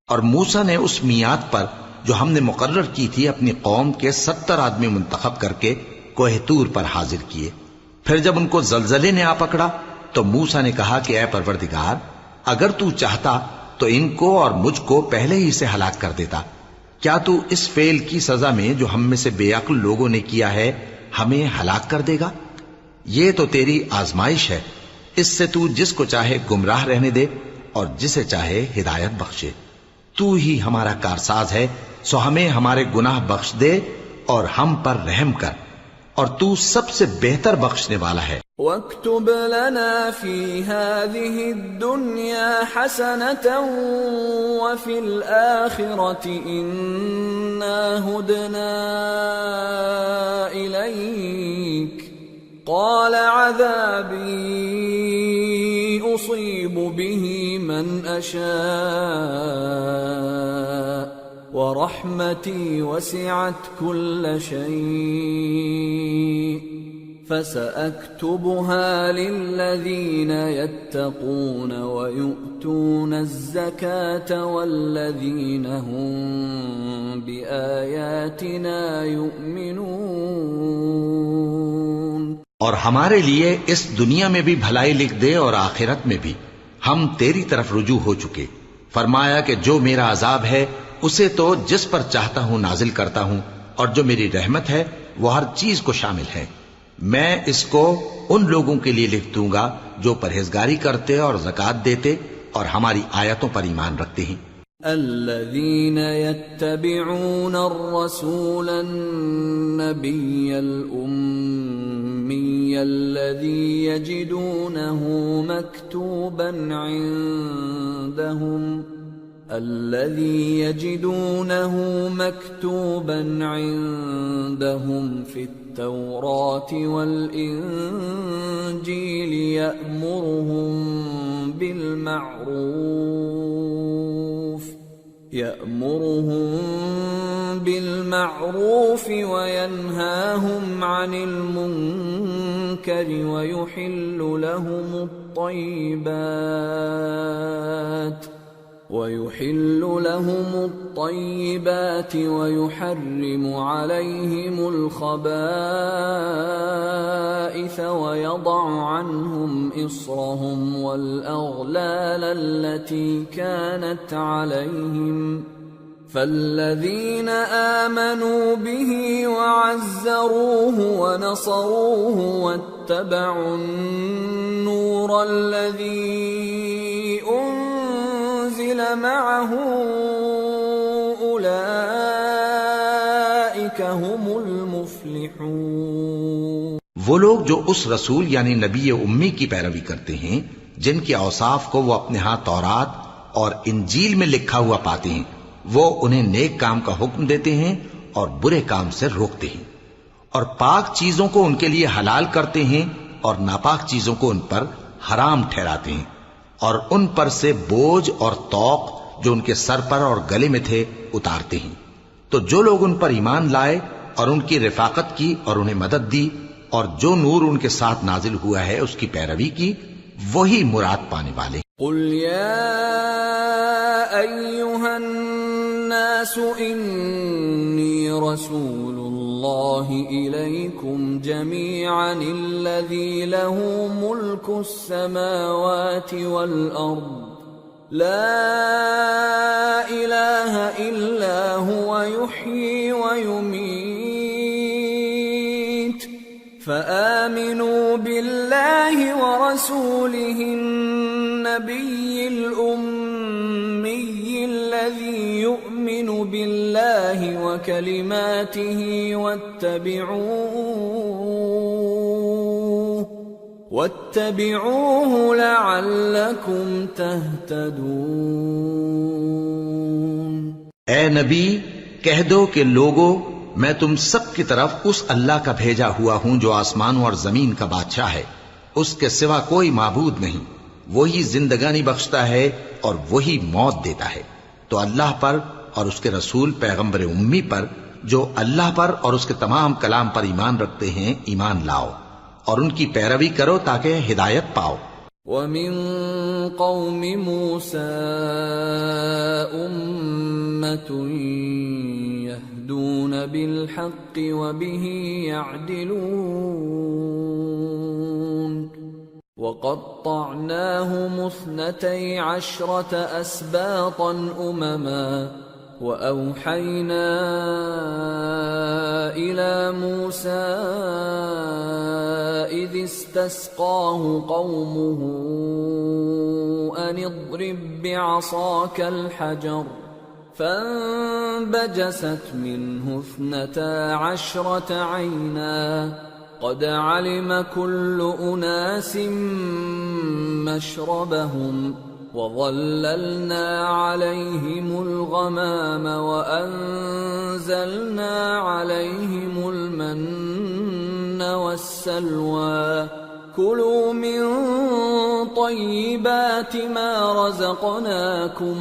اور موسیٰ نے اس میعاد پر جو ہم نے مقرر کی تھی اپنی قوم کے 70 آدمی منتخب کر کے کوہ طور پر حاضر کیے۔ پھر جب ان کو زلزلے نے آ پکڑا تو موسیٰ نے کہا کہ اے پروردگار اگر تو چاہتا تو ان کو اور مجھ کو پہلے ہی سے ہلاک کر دیتا، کیا تو اس فعل کی سزا میں جو ہم میں سے بے عقل لوگوں نے کیا ہے ہمیں ہلاک کر دے گا؟ یہ تو تیری آزمائش ہے، اس سے تو جس کو چاہے گمراہ رہنے دے اور جسے چاہے ہدایت بخشے۔ تو ہی ہمارا کارساز ہے، سو ہمیں ہمارے گناہ بخش دے اور ہم پر رحم کر، اور تو سب سے بہتر بخشنے والا ہے۔ وَاكْتُبْ لَنَا فِي هَذِهِ الدُّنْيَا حَسَنَةً وَفِي الْآخِرَةِ إِنَّا هُدْنَا إِلَيْكَ قَالَ عَذَابِي أُصِيبُ بِهِ مَنْ أَشَاءُ وَرَحْمَتِي وَسِعَتْ كُلَّ شَيْءٍ فَسَأَكْتُبُهَا لِلَّذِينَ يَتَّقُونَ وَيُؤْتُونَ الزَّكَاةَ وَالَّذِينَ هُمْ بِآيَاتِنَا يُؤْمِنُونَ۔ اور ہمارے لیے اس دنیا میں بھی بھلائی لکھ دے اور آخرت میں بھی، ہم تیری طرف رجوع ہو چکے۔ فرمایا کہ جو میرا عذاب ہے اسے تو جس پر چاہتا ہوں نازل کرتا ہوں، اور جو میری رحمت ہے وہ ہر چیز کو شامل ہے۔ میں اس کو ان لوگوں کے لیے لکھ دوں گا جو پرہیزگاری کرتے اور زکات دیتے اور ہماری آیتوں پر ایمان رکھتے ہیں۔ الذين يتبعون الرسول النبي الأمي الذي يجدونه مكتوبا عندهم في التوراة والإنجيل يأمرهم بالمعروف وينهاهم عن المنكر ويحل لهم الطيبات ويحرم عليهم الخبائث ويضع عنهم إصرهم والأغلال التي كانت عليهم فالذين آمنوا به وعزروه ونصروه واتبعوا النور الذي أنزل معه أولئك هم المفلحون۔ وہ لوگ جو اس رسول یعنی نبی امی کی پیروی کرتے ہیں جن کے اوصاف کو وہ اپنے ہاں تورات اور انجیل میں لکھا ہوا پاتے ہیں، وہ انہیں نیک کام کا حکم دیتے ہیں اور برے کام سے روکتے ہیں، اور پاک چیزوں کو ان کے لیے حلال کرتے ہیں اور ناپاک چیزوں کو ان پر حرام ٹھہراتے ہیں، اور ان پر سے بوجھ اور طوق جو ان کے سر پر اور گلے میں تھے اتارتے ہیں۔ تو جو لوگ ان پر ایمان لائے اور ان کی رفاقت کی اور انہیں مدد دی اور جو نور ان کے ساتھ نازل ہوا ہے اس کی پیروی کی، وہی مراد پانے والے۔ قل یا ایھا الناس انی رسول اللہ الیکم جمیعا الذی له ملک السماوات والارض لا الہ الا هو یحیی ویمیت فآمنوا باللہ ورسولہ النبی الأمی الذی یؤمن باللہ وکلماتہ واتبعوه لعلکم تہتدون۔ اے نبی کہہ دو کہ لوگو، میں تم سب کی طرف اس اللہ کا بھیجا ہوا ہوں جو آسمانوں اور زمین کا بادشاہ ہے، اس کے سوا کوئی معبود نہیں، وہی زندگانی بخشتا ہے اور وہی موت دیتا ہے۔ تو اللہ پر اور اس کے رسول پیغمبر امی پر جو اللہ پر اور اس کے تمام کلام پر ایمان رکھتے ہیں ایمان لاؤ، اور ان کی پیروی کرو تاکہ ہدایت پاؤ۔ وَمِن قَوْمِ مُوسَىٰ أُمَّةٌ يَهْدُونَ بِالْحَقِّ وَبِهِ يَعْدِلُونَ وَقَطَّعْنَاهُمُ 12 أَسْبَاطًا أُمَمًا وَأَوْحَيْنَا إِلَى مُوسَىٰ إِذِ اسْتَسْقَاهُ قَوْمُهُ أَنِ اضْرِب بِّعَصَاكَ الْحَجَرَ فَانبَجَسَتْ مِنْهُ 12 عَيْنًا قَدْ عَلِمَ كُلُّ أُنَاسٍ مَّشْرَبَهُمْ وَظَلَّلْنَا عَلَيْهِمُ الْغَمَامَ وَأَنزَلْنَا عَلَيْهِمُ الْمَنَّ وَالسَّلْوَىٰ كُلُوا مِن طَيِّبَاتِ مَا رَزَقْنَاكُمْ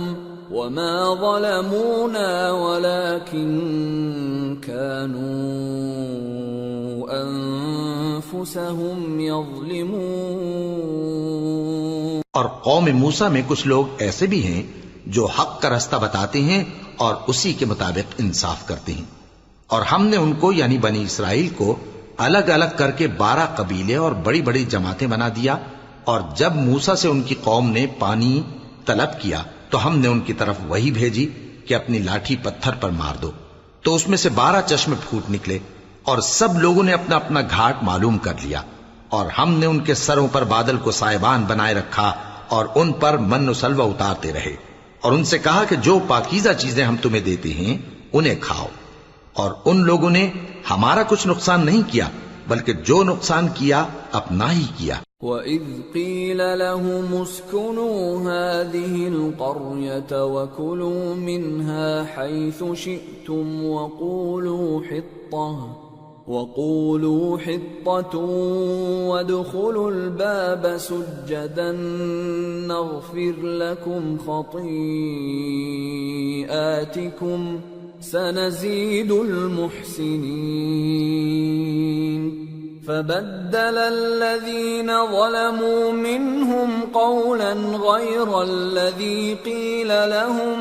وَمَا ظَلَمُونَا وَلَٰكِن كَانُوا أَنفُسَهُمْ يَظْلِمُونَ۔ اور قوم موسیٰ میں کچھ لوگ ایسے بھی ہیں جو حق کا رستہ بتاتے ہیں اور اسی کے مطابق انصاف کرتے ہیں، اور ہم نے ان کو یعنی بنی اسرائیل کو الگ الگ کر کے 12 قبیلے اور بڑی بڑی جماعتیں بنا دیا، اور جب موسیٰ سے ان کی قوم نے پانی طلب کیا تو ہم نے ان کی طرف وحی بھیجی کہ اپنی لاٹھی پتھر پر مار دو، تو اس میں سے 12 چشمے پھوٹ نکلے، اور سب لوگوں نے اپنا اپنا گھاٹ معلوم کر لیا، اور ہم نے ان کے سروں پر بادل کو سائبان بنائے رکھا اور ان پر من و سلوہ اتارتے رہے، اور ان سے کہا کہ جو پاکیزہ چیزیں ہم تمہیں دیتے ہیں انہیں کھاؤ۔ اور ان لوگوں نے ہمارا کچھ نقصان نہیں کیا، بلکہ جو نقصان کیا اپنا ہی کیا۔ وَإِذْ قِيلَ لَهُمُ اسْكُنُوا هَٰذِهِ الْقَرْيَةَ وَكُلُوا مِنْهَا حَيْثُ شِئْتُمْ وَقُولُوا حِطَّةٌ وَادْخُلُوا الْبَابَ سُجَّدًا نَغْفِرْ لَكُمْ خَطِيئَاتِكُمْ سَنَزِيدُ الْمُحْسِنِينَ فَبَدَّلَ الَّذِينَ ظَلَمُوا مِنْهُمْ قَوْلًا غَيْرَ الَّذِي قِيلَ لَهُمْ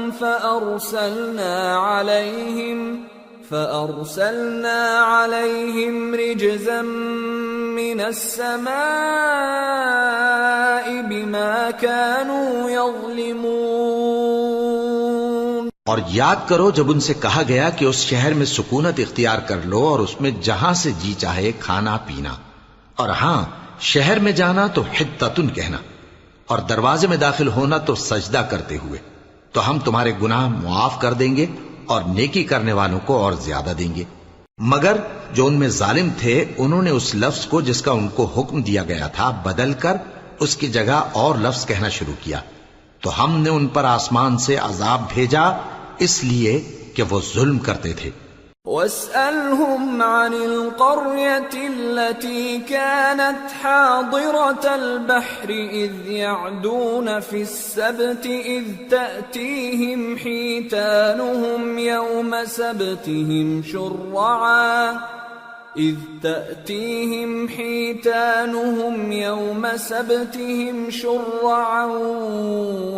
فَأَرْسَلْنَا عَلَيْهِمْ رِجْزًا مِّنَ السَّمَاءِ بِمَا كَانُوا يَظْلِمُونَ۔ اور یاد کرو جب ان سے کہا گیا کہ اس شہر میں سکونت اختیار کر لو اور اس میں جہاں سے جی چاہے کھانا پینا، اور ہاں شہر میں جانا تو حطتن کہنا، اور دروازے میں داخل ہونا تو سجدہ کرتے ہوئے، تو ہم تمہارے گناہ معاف کر دیں گے اور نیکی کرنے والوں کو اور زیادہ دیں گے۔ مگر جو ان میں ظالم تھے انہوں نے اس لفظ کو جس کا ان کو حکم دیا گیا تھا بدل کر اس کی جگہ اور لفظ کہنا شروع کیا، تو ہم نے ان پر آسمان سے عذاب بھیجا اس لیے کہ وہ ظلم کرتے تھے۔ وَاسْأَلْهُمْ عَنِ الْقَرْيَةِ الَّتِي كَانَتْ حَاضِرَةَ الْبَحْرِ إِذْ يَعْدُونَ فِي السَّبْتِ إِذْ تَأْتِيهِمْ حِيتَانُهُمْ يَوْمَ سَبْتِهِمْ شُرَّعًا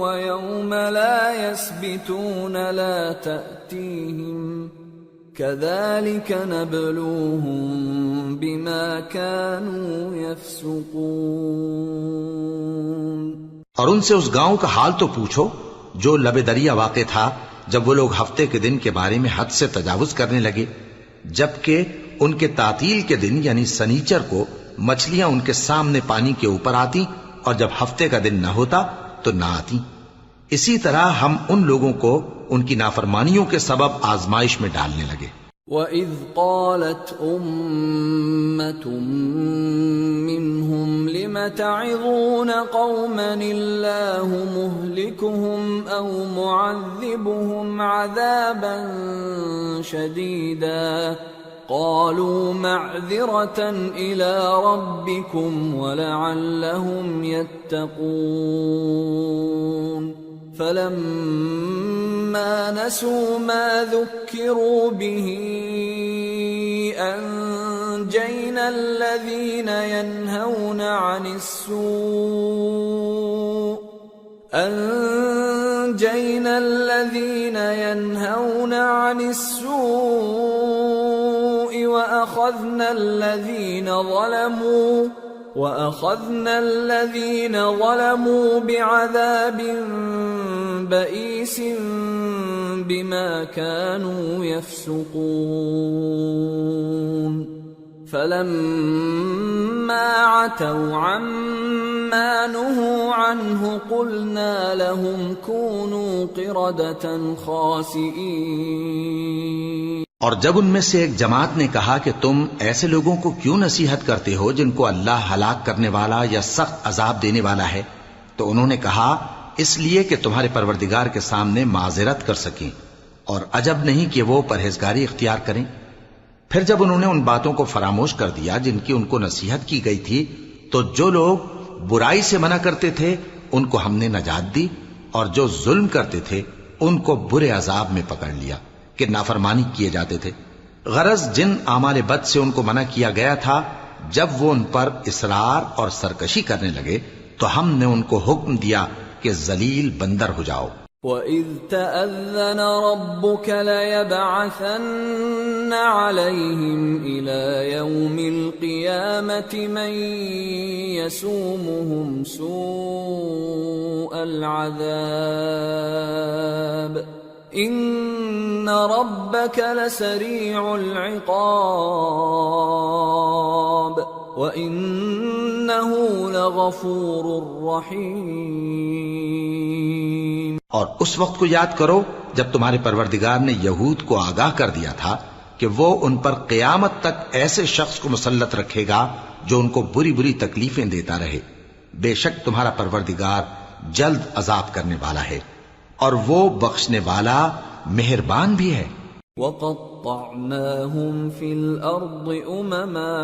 وَيَوْمَ لَا يَسْبِتُونَ لَا تَأْتِيهِمْ كَذَلِكَ نَبْلُوهُمْ بِمَا كَانُوا يَفْسُقُونَ۔ اور ان سے اس گاؤں کا حال تو پوچھو جو لب دریا واقع تھا جب وہ لوگ ہفتے کے دن کے بارے میں حد سے تجاوز کرنے لگے، جبکہ ان کے تعطیل کے دن یعنی سنیچر کو مچھلیاں ان کے سامنے پانی کے اوپر آتی اور جب ہفتے کا دن نہ ہوتا تو نہ آتی۔ اسی طرح ہم ان لوگوں کو ان کی نافرمانیوں کے سبب آزمائش میں ڈالنے لگے۔ وَإِذْ قَالَتْ أُمَّةٌ مِّنْهُمْ لِمَ تَعِظُونَ قَوْمًا اللَّهُ مُهْلِكُهُمْ أَوْ مُعَذِّبُهُمْ عَذَابًا شَدِيدًا قَالُوا مَعْذِرَةً إِلَىٰ رَبِّكُمْ وَلَعَلَّهُمْ يَتَّقُونَ فَلَمَّا نَسُوا مَا ذُكِّرُوا بِهِ أَنجَيْنَا الَّذِينَ يَنْهَوْنَ عَنِ السُّوءِ وَأَخَذْنَا الَّذِينَ ظَلَمُوا بِعَذَابٍ بَئِيسٍ بِمَا كَانُوا يَفْسُقُونَ فَلَمَّا عَتَوْا عَمَّا نُهُوا عَنْهُ قُلْنَا لَهُمْ كُونُوا قِرَدَةً خَاسِئِينَ۔ اور جب ان میں سے ایک جماعت نے کہا کہ تم ایسے لوگوں کو کیوں نصیحت کرتے ہو جن کو اللہ ہلاک کرنے والا یا سخت عذاب دینے والا ہے، تو انہوں نے کہا اس لیے کہ تمہارے پروردگار کے سامنے معذرت کر سکیں، اور عجب نہیں کہ وہ پرہیزگاری اختیار کریں۔ پھر جب انہوں نے ان باتوں کو فراموش کر دیا جن کی ان کو نصیحت کی گئی تھی، تو جو لوگ برائی سے منع کرتے تھے ان کو ہم نے نجات دی، اور جو ظلم کرتے تھے ان کو برے عذاب میں پکڑ لیا کہ نافرمانی کیے جاتے تھے۔ غرض جن اعمال بد سے ان کو منع کیا گیا تھا، جب وہ ان پر اصرار اور سرکشی کرنے لگے تو ہم نے ان کو حکم دیا کہ ذلیل بندر ہو جاؤ۔ وَإِذْ تَأَذَّنَ رَبُّكَ لَيَبْعَثَنَّ عَلَيْهِمْ إِلَى يَوْمِ الْقِيَامَةِ مَنْ يَسُومُهُمْ سُوءَ الْعَذَابِ ان ربك لسريع العقاب وانه لغفور رحيم۔ اور اس وقت کو یاد کرو جب تمہارے پروردگار نے یہود کو آگاہ کر دیا تھا کہ وہ ان پر قیامت تک ایسے شخص کو مسلط رکھے گا جو ان کو بری بری تکلیفیں دیتا رہے۔ بے شک تمہارا پروردگار جلد عذاب کرنے والا ہے اور وہ بخشنے والا مہربان بھی ہے۔ وَقَطَّعْنَاهُمْ فِي الْأَرْضِ أُمَمًا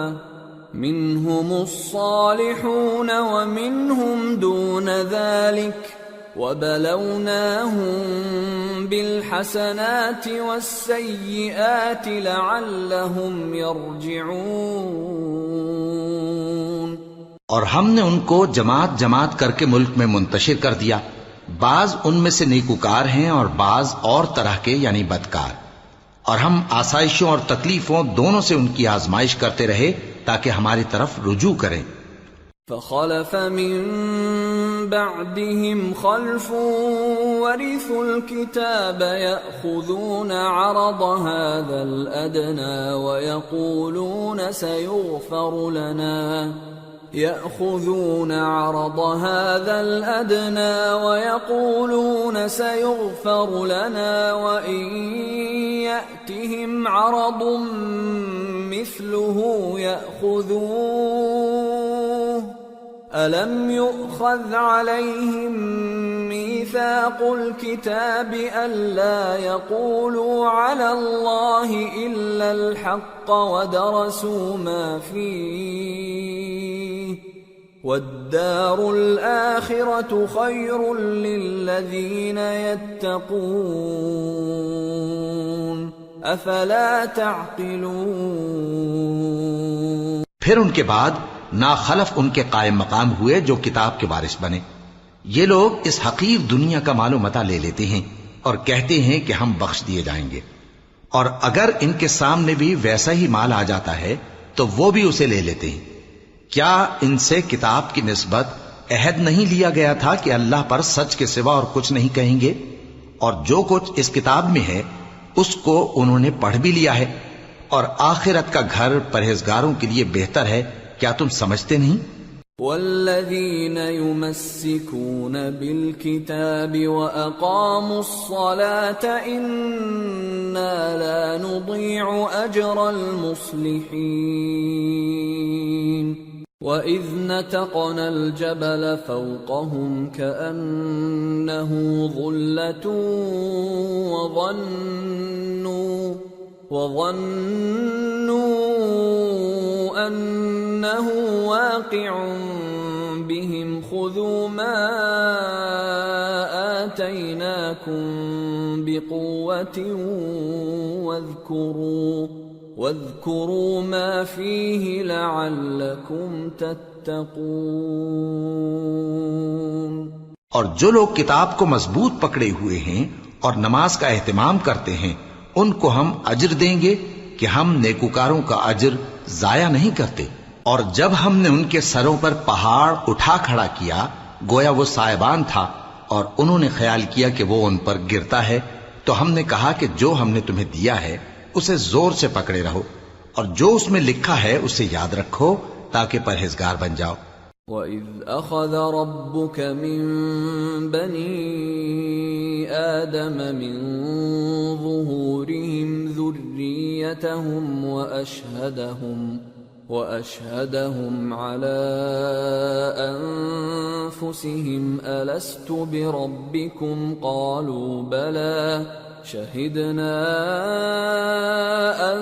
مِّنْهُمُ الصَّالِحُونَ وَمِنْهُمْ دُونَ ذَلِكَ وَبَلَوْنَاهُمْ بِالْحَسَنَاتِ وَالسَّيِّئَاتِ لَعَلَّهُمْ يَرْجِعُونَ۔ اور ہم نے ان کو جماعت جماعت کر کے ملک میں منتشر کر دیا، بعض ان میں سے نیکوکار ہیں اور بعض اور طرح کے یعنی بدکار، اور ہم آسائشوں اور تکلیفوں دونوں سے ان کی آزمائش کرتے رہے تاکہ ہماری طرف رجوع کریں۔ فخلف من بعدهم خلف ورثوا الكتاب يأخذون عرض هذا الأدنى ويقولون سيغفر لنا وإن يأتهم عرض مثله يأخذوه ألم يؤخذ عليهم ميثاق الكتاب ألا يقولوا على الله إلا الحق ودرسوا ما فيه والدار الآخرة خير للذين يتقون أفلا تعقلون۔ پھر ان کے بعد ناخلف ان کے قائم مقام ہوئے جو کتاب کے وارث بنے۔ یہ لوگ اس حقیر دنیا کا مال و متاع لے لیتے ہیں اور کہتے ہیں کہ ہم بخش دیے جائیں گے، اور اگر ان کے سامنے بھی ویسا ہی مال آ جاتا ہے تو وہ بھی اسے لے لیتے ہیں۔ کیا ان سے کتاب کی نسبت عہد نہیں لیا گیا تھا کہ اللہ پر سچ کے سوا اور کچھ نہیں کہیں گے؟ اور جو کچھ اس کتاب میں ہے اس کو انہوں نے پڑھ بھی لیا ہے، اور آخرت کا گھر پرہیزگاروں کے لیے بہتر ہے۔ کیا تم سمجھتے نہیں؟ والذین یمسکون بالکتاب واقاموا الصلاة انا لا نضیع اجر المصلحین وَإِذْ نَتَقْنَا الْجَبَلَ فَوْقَهُمْ كَأَنَّهُ ظُلَّةٌ وَظَنُّوا أَنَّهُ واقع بهم خُذُوا مَا آتَيْنَاكُمْ بِقُوَّةٍ واذكروا ما فيه لعلكم تتقون۔ اور جو لوگ کتاب کو مضبوط پکڑے ہوئے ہیں اور نماز کا اہتمام کرتے ہیں ان کو ہم اجر دیں گے کہ ہم نیکوکاروں کا اجر ضائع نہیں کرتے۔ اور جب ہم نے ان کے سروں پر پہاڑ اٹھا کھڑا کیا گویا وہ سائبان تھا، اور انہوں نے خیال کیا کہ وہ ان پر گرتا ہے، تو ہم نے کہا کہ جو ہم نے تمہیں دیا ہے اسے زور سے پکڑے رہو، اور جو اس میں لکھا ہے اسے یاد رکھو تاکہ پرہیزگار بن جاؤ۔ وَإِذْ أَخَذَ رَبُّكَ مِنْ بَنِي آدَمَ مِنْ ظُهُورِهِمْ ذُرِّيَّتَهُمْ وَأَشْهَدَهُمْ عَلَىٰ أَنفُسِهِمْ أَلَسْتُ بِرَبِّكُمْ قَالُوا بَلَىٰ شَهِدْنَا أَن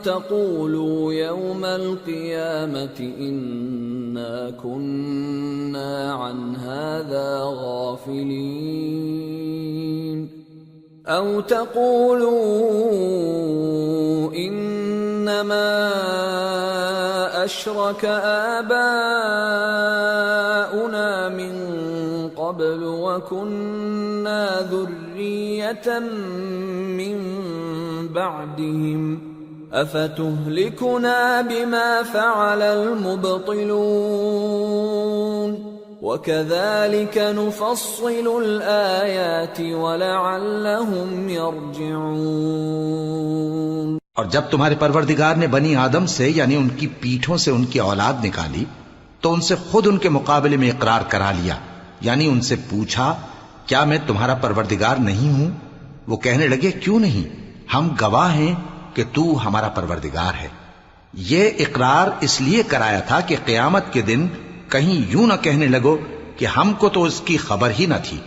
تَقُولُوا يَوْمَ الْقِيَامَةِ إِنَّا كُنَّا عَنْ هَٰذَا غَافِلِينَ أَوْ تَقُولُوا إِنَّمَا أَشْرَكَ آبَاؤُنَا مِن قَبْلُ وَكُنَّا ذُرِّيَّةً مِّن بَعْدِهِمْ أَفَتُهْلِكُنَا بِمَا فَعَلَ الْمُبْطِلُونَ۔ وَكَذَلِكَ نُفَصِّلُ الْآيَاتِ وَلَعَلَّهُمْ يَرْجِعُونَ۔ اور جب تمہارے پروردگار نے بنی آدم سے یعنی ان کی پیٹھوں سے ان کی اولاد نکالی تو ان سے خود ان کے مقابلے میں اقرار کرا لیا، یعنی ان سے پوچھا کیا میں تمہارا پروردگار نہیں ہوں؟ وہ کہنے لگے کیوں نہیں، ہم گواہ ہیں کہ تو ہمارا پروردگار ہے۔ یہ اقرار اس لیے کرایا تھا کہ قیامت کے دن کہیں یوں نہ کہنے لگو کہ ہم کو تو اس کی خبر ہی نہ تھی،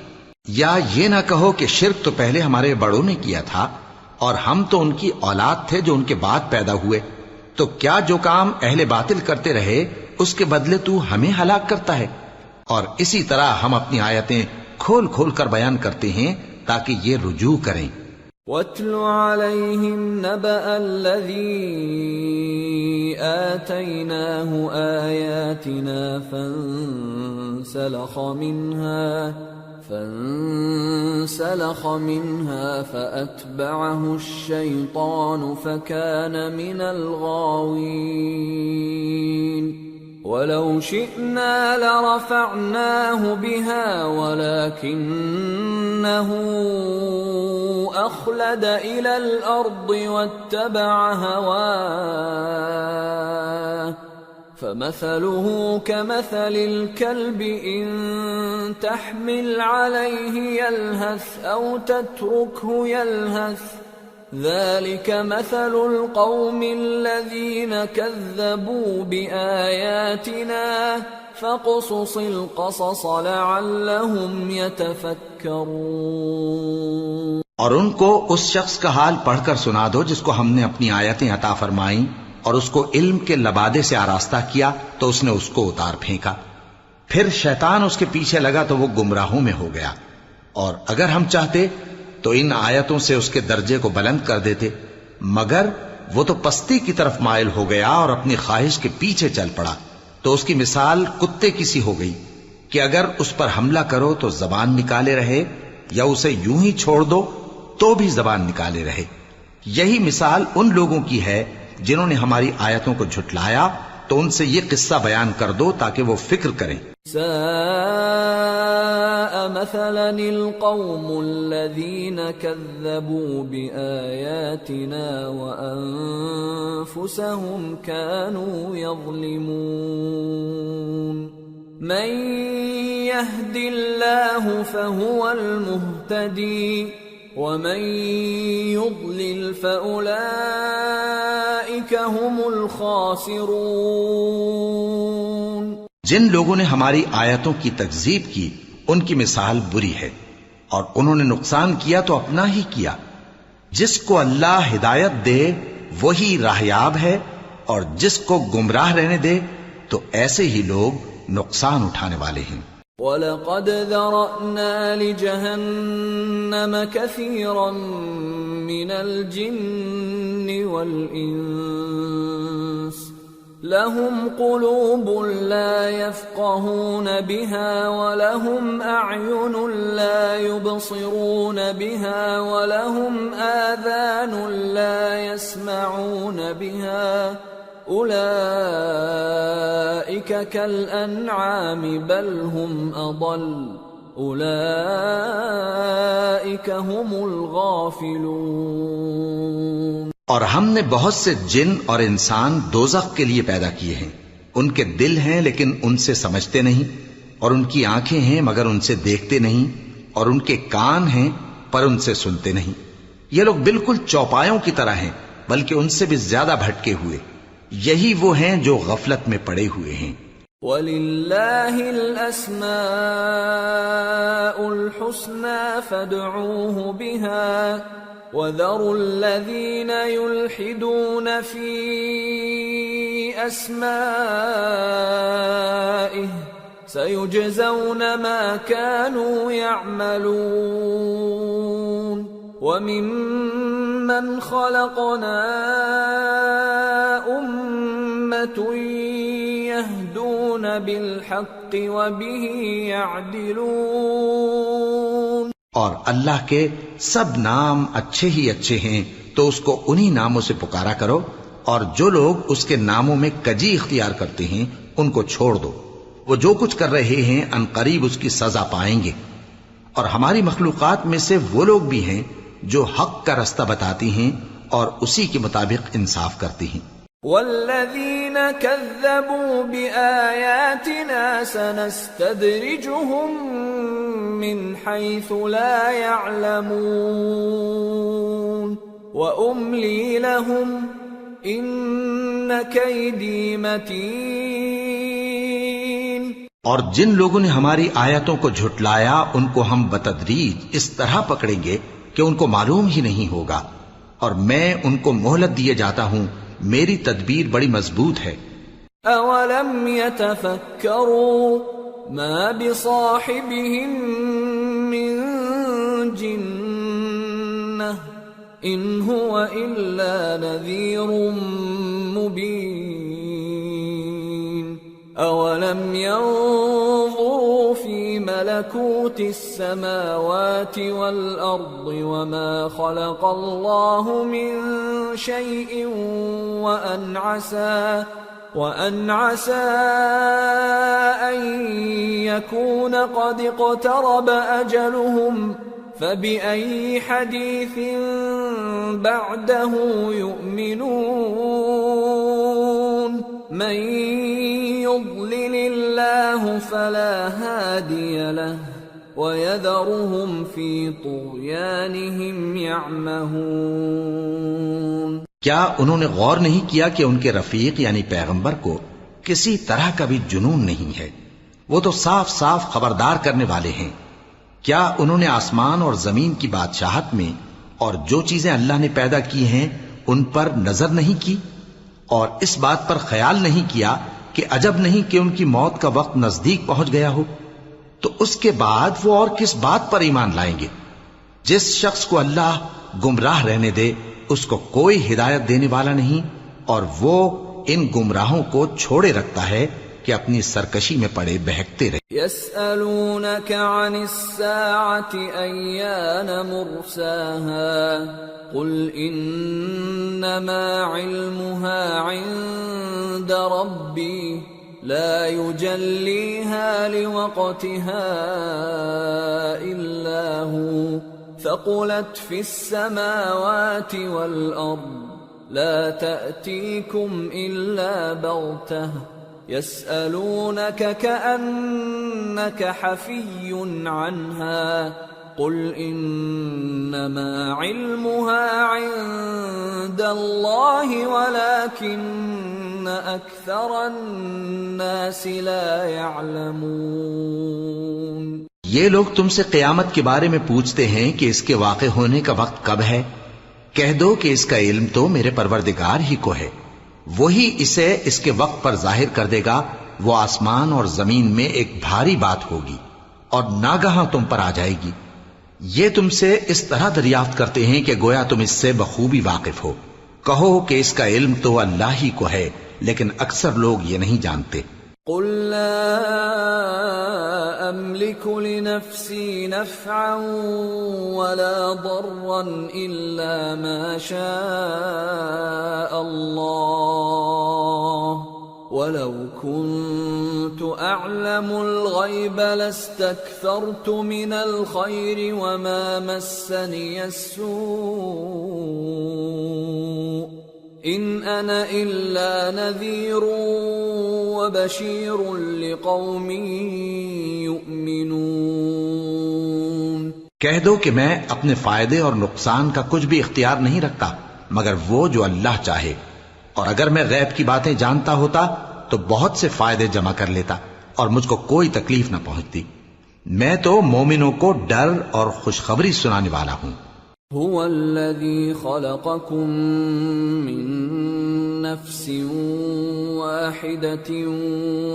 یا یہ نہ کہو کہ شرک تو پہلے ہمارے بڑوں نے کیا تھا اور ہم تو ان کی اولاد تھے جو ان کے بعد پیدا ہوئے، تو کیا جو کام اہل باطل کرتے رہے اس کے بدلے تو ہمیں ہلاک کرتا ہے؟ اور اسی طرح ہم اپنی آیتیں کھول کھول کر بیان کرتے ہیں تاکہ یہ رجوع کریں۔ وَاتْلُ عَلَيْهِمْ نَبَأَ الَّذِي آتَيْنَاهُ آيَاتِنَا فانسلخ منها فأتبعه الشيطان فكان من الغاوين ولو شئنا لرفعناه بها ولكنه أخلد إلى الأرض واتبع هواه فمثله كمثل الكلب إن تحمل عليه يلهث أو تتركه يلهث ذلك مثل القوم الذين كذبوا بآياتنا فاقصص القصص لعلهم يتفكرون۔ اور ان کو اس شخص کا حال پڑھ کر سنا دو جس کو ہم نے اپنی آیتیں عطا فرمائیں اور اس کو علم کے لبادے سے آراستہ کیا تو اس نے اس کو اتار پھینکا، پھر شیطان اس کے پیچھے لگا تو وہ گمراہوں میں ہو گیا، اور اگر ہم چاہتے تو ان آیتوں سے اس کے درجے کو بلند کر دیتے، مگر وہ تو پستی کی طرف مائل ہو گیا اور اپنی خواہش کے پیچھے چل پڑا، تو اس کی مثال کتے کی سی ہو گئی کہ اگر اس پر حملہ کرو تو زبان نکالے رہے، یا اسے یوں ہی چھوڑ دو تو بھی زبان نکالے رہے۔ یہی مثال ان لوگوں کی ہے جنہوں نے ہماری آیتوں کو جھٹلایا، تو ان سے یہ قصہ بیان کر دو تاکہ وہ فکر کریں۔ ساء مثلا القوم الذين كذبوا بآياتنا وأنفسهم كانوا يظلمون من يهد الله فهو المهتدي ومن يضلل فأولئك هم الخاسرون۔ جن لوگوں نے ہماری آیتوں کی تکذیب کی ان کی مثال بری ہے، اور انہوں نے نقصان کیا تو اپنا ہی کیا۔ جس کو اللہ ہدایت دے وہی راہیاب ہے، اور جس کو گمراہ رہنے دے تو ایسے ہی لوگ نقصان اٹھانے والے ہیں۔ وَلَقَدْ ذَرَأْنَا لِجَهَنَّمَ كَثِيرًا مِنَ الْجِنِّ وَالْإِنسِ لَهُمْ قُلُوبٌ لَا يَفْقَهُونَ بِهَا وَلَهُمْ أَعْيُنٌ لَا يُبْصِرُونَ بِهَا وَلَهُمْ آذَانٌ لَا يَسْمَعُونَ بِهَا أُولَئِكَ كَالْأَنْعَامِ بَلْ هُمْ أَضَلُّ أُولَئِكَ هُمُ الْغَافِلُونَ۔ اور ہم نے بہت سے جن اور انسان دوزخ کے لیے پیدا کیے ہیں، ان کے دل ہیں لیکن ان سے سمجھتے نہیں، اور ان کی آنکھیں ہیں مگر ان سے دیکھتے نہیں، اور ان کے کان ہیں پر ان سے سنتے نہیں۔ یہ لوگ بالکل چوپایوں کی طرح ہیں بلکہ ان سے بھی زیادہ بھٹکے ہوئے۔ یہی وہ ہیں جو غفلت میں پڑے ہوئے ہیں۔ وَلِلَّهِ الْأَسْمَاءُ الْحُسْنَى فَادْعُوهُ بِهَا وَذَرُوا الَّذِينَ يُلْحِدُونَ فِي أَسْمَائِهِ سَيُجْزَوْنَ مَا كَانُوا يَعْمَلُونَ وَمِمَّنْ خَلَقْنَا أُمَّةٌ يَهْدُونَ بِالْحَقِّ وَبِهِ يَعْدِلُونَ۔ اور اللہ کے سب نام اچھے ہی اچھے ہیں تو اس کو انہی ناموں سے پکارا کرو، اور جو لوگ اس کے ناموں میں کجی اختیار کرتے ہیں ان کو چھوڑ دو۔ وہ جو کچھ کر رہے ہیں ان قریب اس کی سزا پائیں گے۔ اور ہماری مخلوقات میں سے وہ لوگ بھی ہیں جو حق کا رستہ بتاتی ہیں اور اسی کے مطابق انصاف کرتی ہیں۔ والذین کذبوا بآیاتنا سنستدرجهم من حیث لا يعلمون وأملی لهم ان کیدی متین۔ اور جن لوگوں نے ہماری آیتوں کو جھٹلایا ان کو ہم بتدریج اس طرح پکڑیں گے کہ ان کو معلوم ہی نہیں ہوگا، اور میں ان کو مہلت دیے جاتا ہوں، میری تدبیر بڑی مضبوط ہے۔ اولم يتفکروا ما بصاحبهم من جنہ ان هو الا نذیر مبین۔ اولم ينظروا في ملكوت السماوات والارض وما خلق الله من شيء وان عسى ان يكون قد اقترب اجلهم فبأي حديث بعده يؤمنون من يضلل الله فلا هادي له ويذرهم في طغيانهم يعمهون۔ کیا انہوں نے غور نہیں کیا کہ ان کے رفیق یعنی پیغمبر کو کسی طرح کا بھی جنون نہیں ہے؟ وہ تو صاف صاف خبردار کرنے والے ہیں۔ کیا انہوں نے آسمان اور زمین کی بادشاہت میں اور جو چیزیں اللہ نے پیدا کی ہیں ان پر نظر نہیں کی، اور اس بات پر خیال نہیں کیا کہ عجب نہیں کہ ان کی موت کا وقت نزدیک پہنچ گیا ہو؟ تو اس کے بعد وہ اور کس بات پر ایمان لائیں گے؟ جس شخص کو اللہ گمراہ رہنے دے اس کو کوئی ہدایت دینے والا نہیں، اور وہ ان گمراہوں کو چھوڑے رکھتا ہے کہ اپنی سرکشی میں پڑے بہکتے رہے۔ يسألونك عن الساعة أيان مرساها قل إنما علمها عند ربي لا يجليها لوقتها إلا هو ثقلت في السماوات والأرض لا تأتيكم إلا بغتة يسألونك كأنك حفي عنها قل إنما علمها عند الله ولكن أكثر الناس لا يعلمون۔ یہ لوگ تم سے قیامت کے بارے میں پوچھتے ہیں کہ اس کے واقع ہونے کا وقت کب ہے؟ کہہ دو کہ اس کا علم تو میرے پروردگار ہی کو ہے، وہی اسے اس کے وقت پر ظاہر کر دے گا۔ وہ آسمان اور زمین میں ایک بھاری بات ہوگی اور ناگہاں تم پر آ جائے گی۔ یہ تم سے اس طرح دریافت کرتے ہیں کہ گویا تم اس سے بخوبی واقف ہو۔ کہو کہ اس کا علم تو اللہ ہی کو ہے، لیکن اکثر لوگ یہ نہیں جانتے۔ قل لا أملك لنفسي نفعا ولا ضرا إلا ما شاء الله ولو كنت أعلم الغيب لاستكثرت من الخير وما مسني السوء إن أنا إلا نذير وبشير لقوم يؤمنون۔ کہہ دو کہ میں اپنے فائدے اور نقصان کا کچھ بھی اختیار نہیں رکھتا مگر وہ جو اللہ چاہے، اور اگر میں غیب کی باتیں جانتا ہوتا تو بہت سے فائدے جمع کر لیتا اور مجھ کو کوئی تکلیف نہ پہنچتی۔ میں تو مومنوں کو ڈر اور خوشخبری سنانے والا ہوں۔ هو الذي خلقكم من نفس واحدة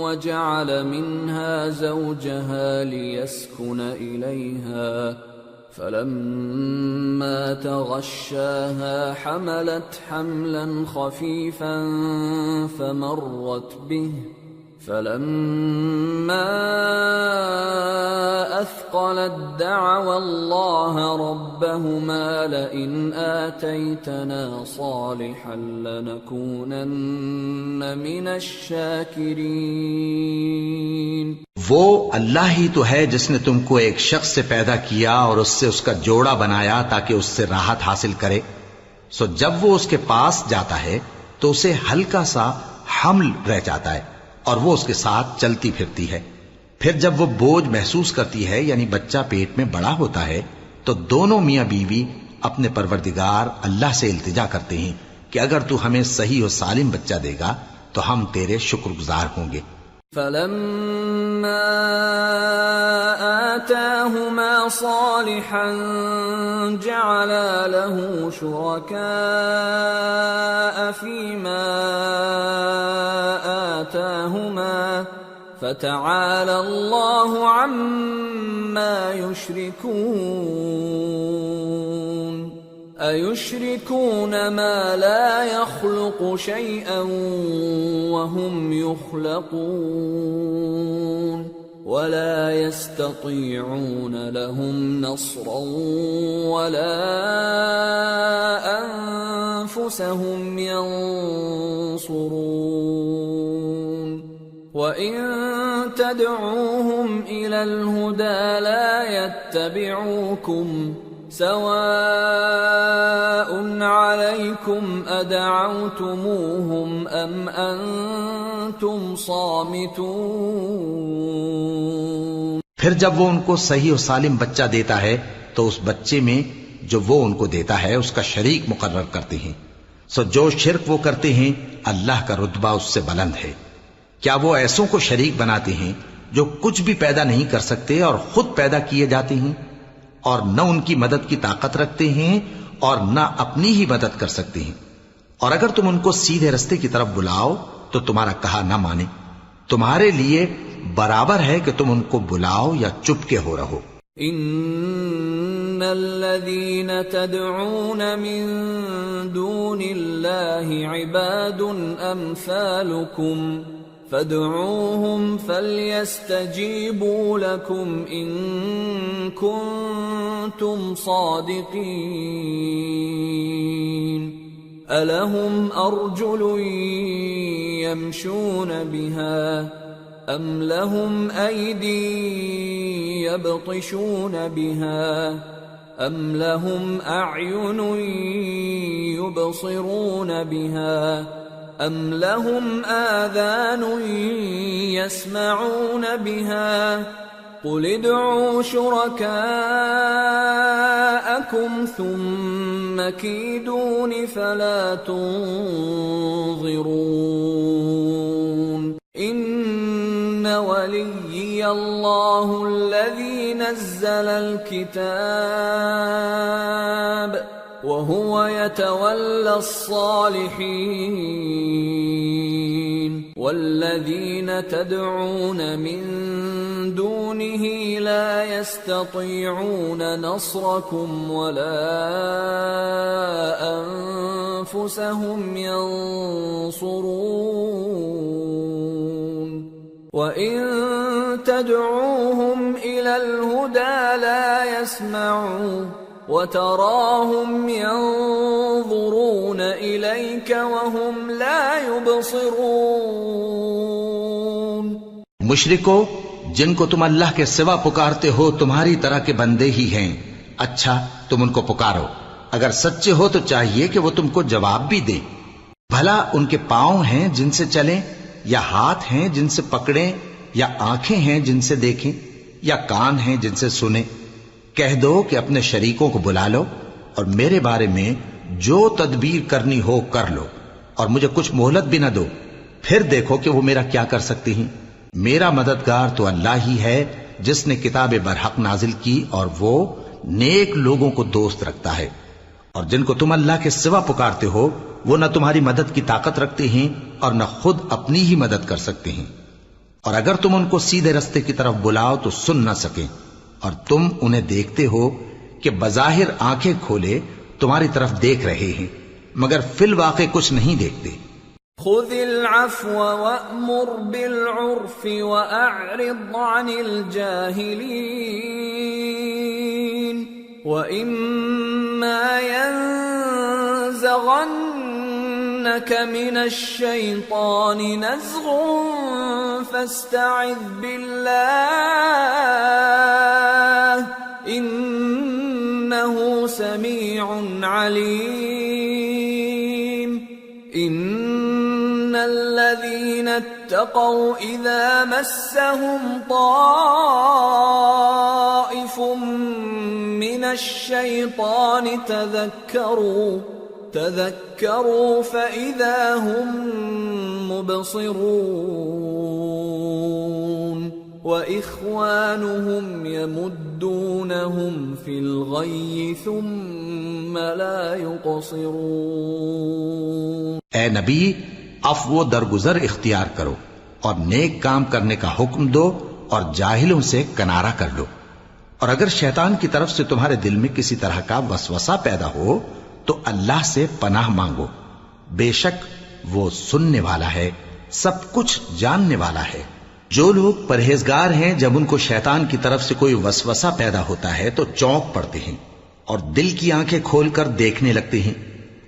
وجعل منها زوجها ليسكن إليها فلما تغشاها حملت حملا خفيفا فلما أثقلت دعوا الله ربهما لئن آتيتنا صالحا لنكونن من الشاكرين. وہ اللہ ہی تو ہے جس نے تم کو ایک شخص سے پیدا کیا اور اس سے اس کا جوڑا بنایا تاکہ اس سے راحت حاصل کرے. سو جب وہ اس کے پاس جاتا ہے تو اسے ہلکا سا حمل رہ جاتا ہے اور وہ اس کے ساتھ چلتی پھرتی ہے. پھر جب وہ بوجھ محسوس کرتی ہے یعنی بچہ پیٹ میں بڑا ہوتا ہے تو دونوں میاں بیوی اپنے پروردگار اللہ سے التجا کرتے ہیں کہ اگر تو ہمیں صحیح و سالم بچہ دے گا تو ہم تیرے شکر گزار ہوں گے. فلما آتاهما صالحا جعلا له شركاء فيما آتاهما فتعالى الله عما يشركون. أَيُشْرِكُونَ مَا لَا يَخْلُقُ شَيْئًا وَهُمْ يُخْلَقُونَ وَلَا يَسْتَطِيعُونَ لَهُمْ نَصْرًا وَلَا أَنفُسَهُمْ يَنصُرُونَ. وَإِن تَدْعُوهُمْ إِلَى الْهُدَى لَا يَتَّبِعُوكُمْ سواء عليكم أدعوتموهم أم أنتم صامتون. پھر جب وہ ان کو صحیح و سالم بچہ دیتا ہے تو اس بچے میں جو وہ ان کو دیتا ہے اس کا شریک مقرر کرتے ہیں. سو جو شرک وہ کرتے ہیں اللہ کا رتبہ اس سے بلند ہے. کیا وہ ایسوں کو شریک بناتے ہیں جو کچھ بھی پیدا نہیں کر سکتے اور خود پیدا کیے جاتے ہیں اور نہ ان کی مدد کی طاقت رکھتے ہیں اور نہ اپنی ہی مدد کر سکتے ہیں. اور اگر تم ان کو سیدھے رستے کی طرف بلاؤ تو تمہارا کہا نہ مانے. تمہارے لیے برابر ہے کہ تم ان کو بلاؤ یا چپ کے ہو رہو. ان الذين تدعون من دون الله عباد امثالكم فادعوهم فليستجيبوا لكم إن كنتم صادقين. ألهم أرجل يمشون بها أم لهم أيدي يبطشون بها أم لهم أعين يبصرون بها أَمْ لَهُمْ آذَانٌ يَسْمَعُونَ بِهَا قُلِ ادْعُوا شُرَكَاءَكُمْ ثُمَّ كِيدُونِ فَلَا تُنظِرُونَ. إِنَّ وَلِيِّيَ اللَّهُ الَّذِي نَزَّلَ الْكِتَابَ وَهُوَ يَتَوَلَّى الصَّالِحِينَ. وَالَّذِينَ تَدْعُونَ مِن دُونِهِ لَا يَسْتَطِيعُونَ نَصْرَكُمْ وَلَا أَنفُسَهُمْ يَنصُرُونَ. وَإِن تَدْعُوهُمْ إِلَى الْهُدَى لَا يَسْمَعُوا وَتَرَاهُمْ يَنظُرُونَ إِلَيْكَ وَهُمْ لَا يُبْصِرُونَ. مشرکو جن کو تم اللہ کے سوا پکارتے ہو تمہاری طرح کے بندے ہی ہیں. اچھا تم ان کو پکارو. اگر سچے ہو تو چاہیے کہ وہ تم کو جواب بھی دے. بھلا ان کے پاؤں ہیں جن سے چلیں یا ہاتھ ہیں جن سے پکڑیں یا آنکھیں ہیں جن سے دیکھیں یا کان ہیں جن سے سنیں. کہہ دو کہ اپنے شریکوں کو بلا لو اور میرے بارے میں جو تدبیر کرنی ہو کر لو اور مجھے کچھ مہلت بھی نہ دو. پھر دیکھو کہ وہ میرا کیا کر سکتی ہیں. میرا مددگار تو اللہ ہی ہے جس نے کتاب برحق نازل کی اور وہ نیک لوگوں کو دوست رکھتا ہے. اور جن کو تم اللہ کے سوا پکارتے ہو وہ نہ تمہاری مدد کی طاقت رکھتے ہیں اور نہ خود اپنی ہی مدد کر سکتے ہیں. اور اگر تم ان کو سیدھے رستے کی طرف بلاؤ تو سن نہ سکیں اور تم انہیں دیکھتے ہو کہ بظاہر آنکھیں کھولے تمہاری طرف دیکھ رہے ہیں مگر فی الواقع کچھ نہیں دیکھتے. خذ العفو وأمر بالعرف وأعرض عن الجاهلين وإما ينزغنك من الشيطان نزغ فاستعذ بالله إنه سميع عليم إن الذين اتقوا إذا مسهم طائف من الشيطان تذكروا فإذا هم مبصرون وإخوانهم يمدونهم في الغي ثم لا يقصرون۔ اے نبی، عفو و درگزر اختیار کرو اور نیک کام کرنے کا حکم دو اور جاہلوں سے کنارہ کر لو، اور اگر شیطان کی طرف سے تمہارے دل میں کسی طرح کا وسوسہ پیدا ہو تو اللہ سے پناہ مانگو، بے شک وہ سننے والا ہے، سب کچھ جاننے والا ہے۔ جو لوگ پرہیزگار ہیں جب ان کو شیطان کی طرف سے کوئی وسوسہ پیدا ہوتا ہے تو چونک پڑتے ہیں اور دل کی آنکھیں کھول کر دیکھنے لگتے ہیں،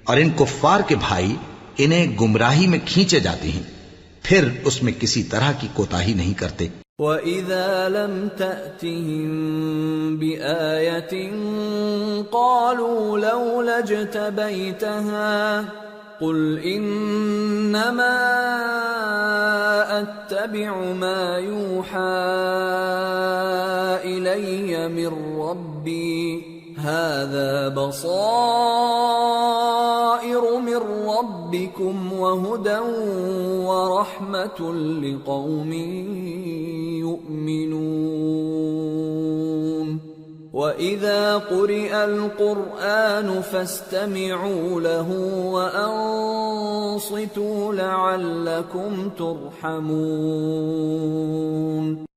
اور ان کفار کے بھائی انہیں گمراہی میں کھینچے جاتے ہیں، پھر اس میں کسی طرح کی کوتاہی نہیں کرتے۔ وَإِذَا لَمْ تَأْتِهِمْ بِآيَةٍ قَالُوا لَوْلَا اجْتَبَيْتَهَا قُلْ إِنَّمَا أَتَّبِعُ مَا يُوحَى إِلَيَّ مِنْ رَبِّي هَذَا بَصَائِرُ مِنْ رَبِّكُمْ وَهُدًى وَرَحْمَةٌ لِقَوْمٍ يُؤْمِنُونَ وَإِذَا قُرِئَ الْقُرْآنُ فَاسْتَمِعُوا لَهُ وَأَنصِتُوا لَعَلَّكُمْ تُرْحَمُونَ۔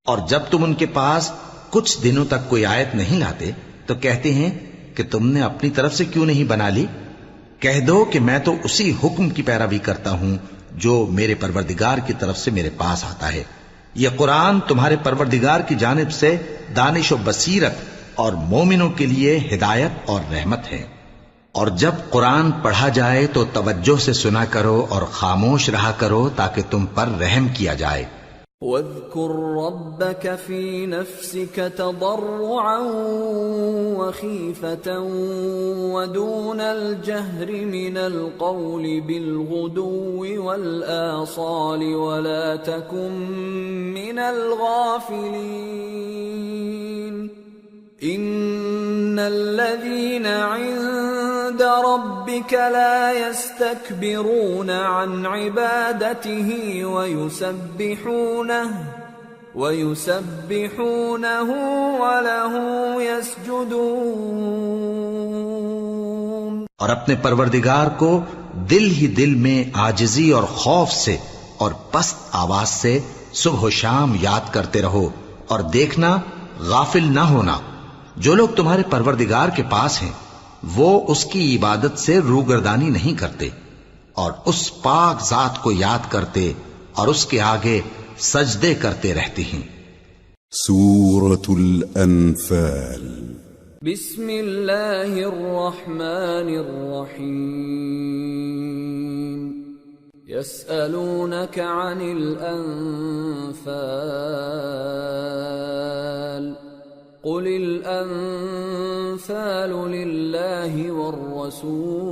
اور جب تم ان کے پاس کچھ دنوں تک کوئی آیت نہیں لاتے تو کہتے ہیں کہ تم نے اپنی طرف سے کیوں نہیں بنا لی؟ کہہ دو کہ میں تو اسی حکم کی پیروی کرتا ہوں جو میرے پروردگار کی طرف سے میرے پاس آتا ہے۔ یہ قرآن تمہارے پروردگار کی جانب سے دانش و بصیرت اور مومنوں کے لیے ہدایت اور رحمت ہے۔ اور جب قرآن پڑھا جائے تو توجہ سے سنا کرو اور خاموش رہا کرو تاکہ تم پر رحم کیا جائے۔ وَاذْكُرْ رَبَّكَ فِي نَفْسِكَ تَضَرُّعًا وَخِيفَةً وَدُونَ الْجَهْرِ مِنَ الْقَوْلِ بِالْغُدُوِّ وَالْآصَالِ وَلَا تَكُن مِّنَ الْغَافِلِينَ إِنَّ الَّذِينَ عِندَ رَبِّكَ لَا يَسْتَكْبِرُونَ عَنْ عِبَادَتِهِ وَيُسَبِّحُونَهُ وَلَهُ يَسْجُدُونَ۔ اور اپنے پروردگار کو دل ہی دل میں عاجزی اور خوف سے اور پست آواز سے صبح و شام یاد کرتے رہو، اور دیکھنا غافل نہ ہونا، جو لوگ تمہارے پروردگار کے پاس ہیں وہ اس کی عبادت سے روگردانی نہیں کرتے اور اس پاک ذات کو یاد کرتے اور اس کے آگے سجدے کرتے رہتے ہیں۔ سورة الأنفال۔ بسم اللہ الرحمن الرحیم۔ يسألونك عن الأنفال قل الأنفال لله والرسول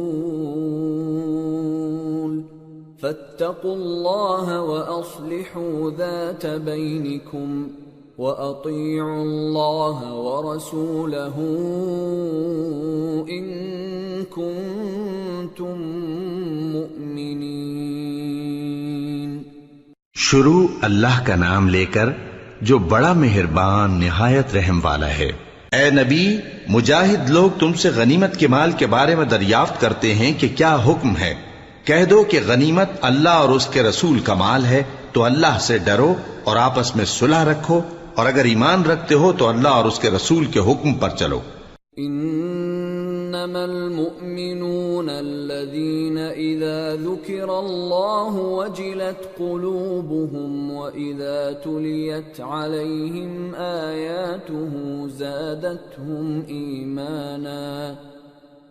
فاتقوا الله وأصلحوا ذات بينكم وأطيعوا الله ورسوله إن كنتم مؤمنين۔ شروع اللہ کا نام لے کر جو بڑا مہربان نہایت رحم والا ہے۔ اے نبی، مجاہد لوگ تم سے غنیمت کے مال کے بارے میں دریافت کرتے ہیں کہ کیا حکم ہے۔ کہہ دو کہ غنیمت اللہ اور اس کے رسول کا مال ہے، تو اللہ سے ڈرو اور آپس میں صلح رکھو، اور اگر ایمان رکھتے ہو تو اللہ اور اس کے رسول کے حکم پر چلو۔ إن إنما المؤمنون الذين إذا ذكر الله وجلت قلوبهم وإذا تليت عليهم آياته زادتهم إيمانا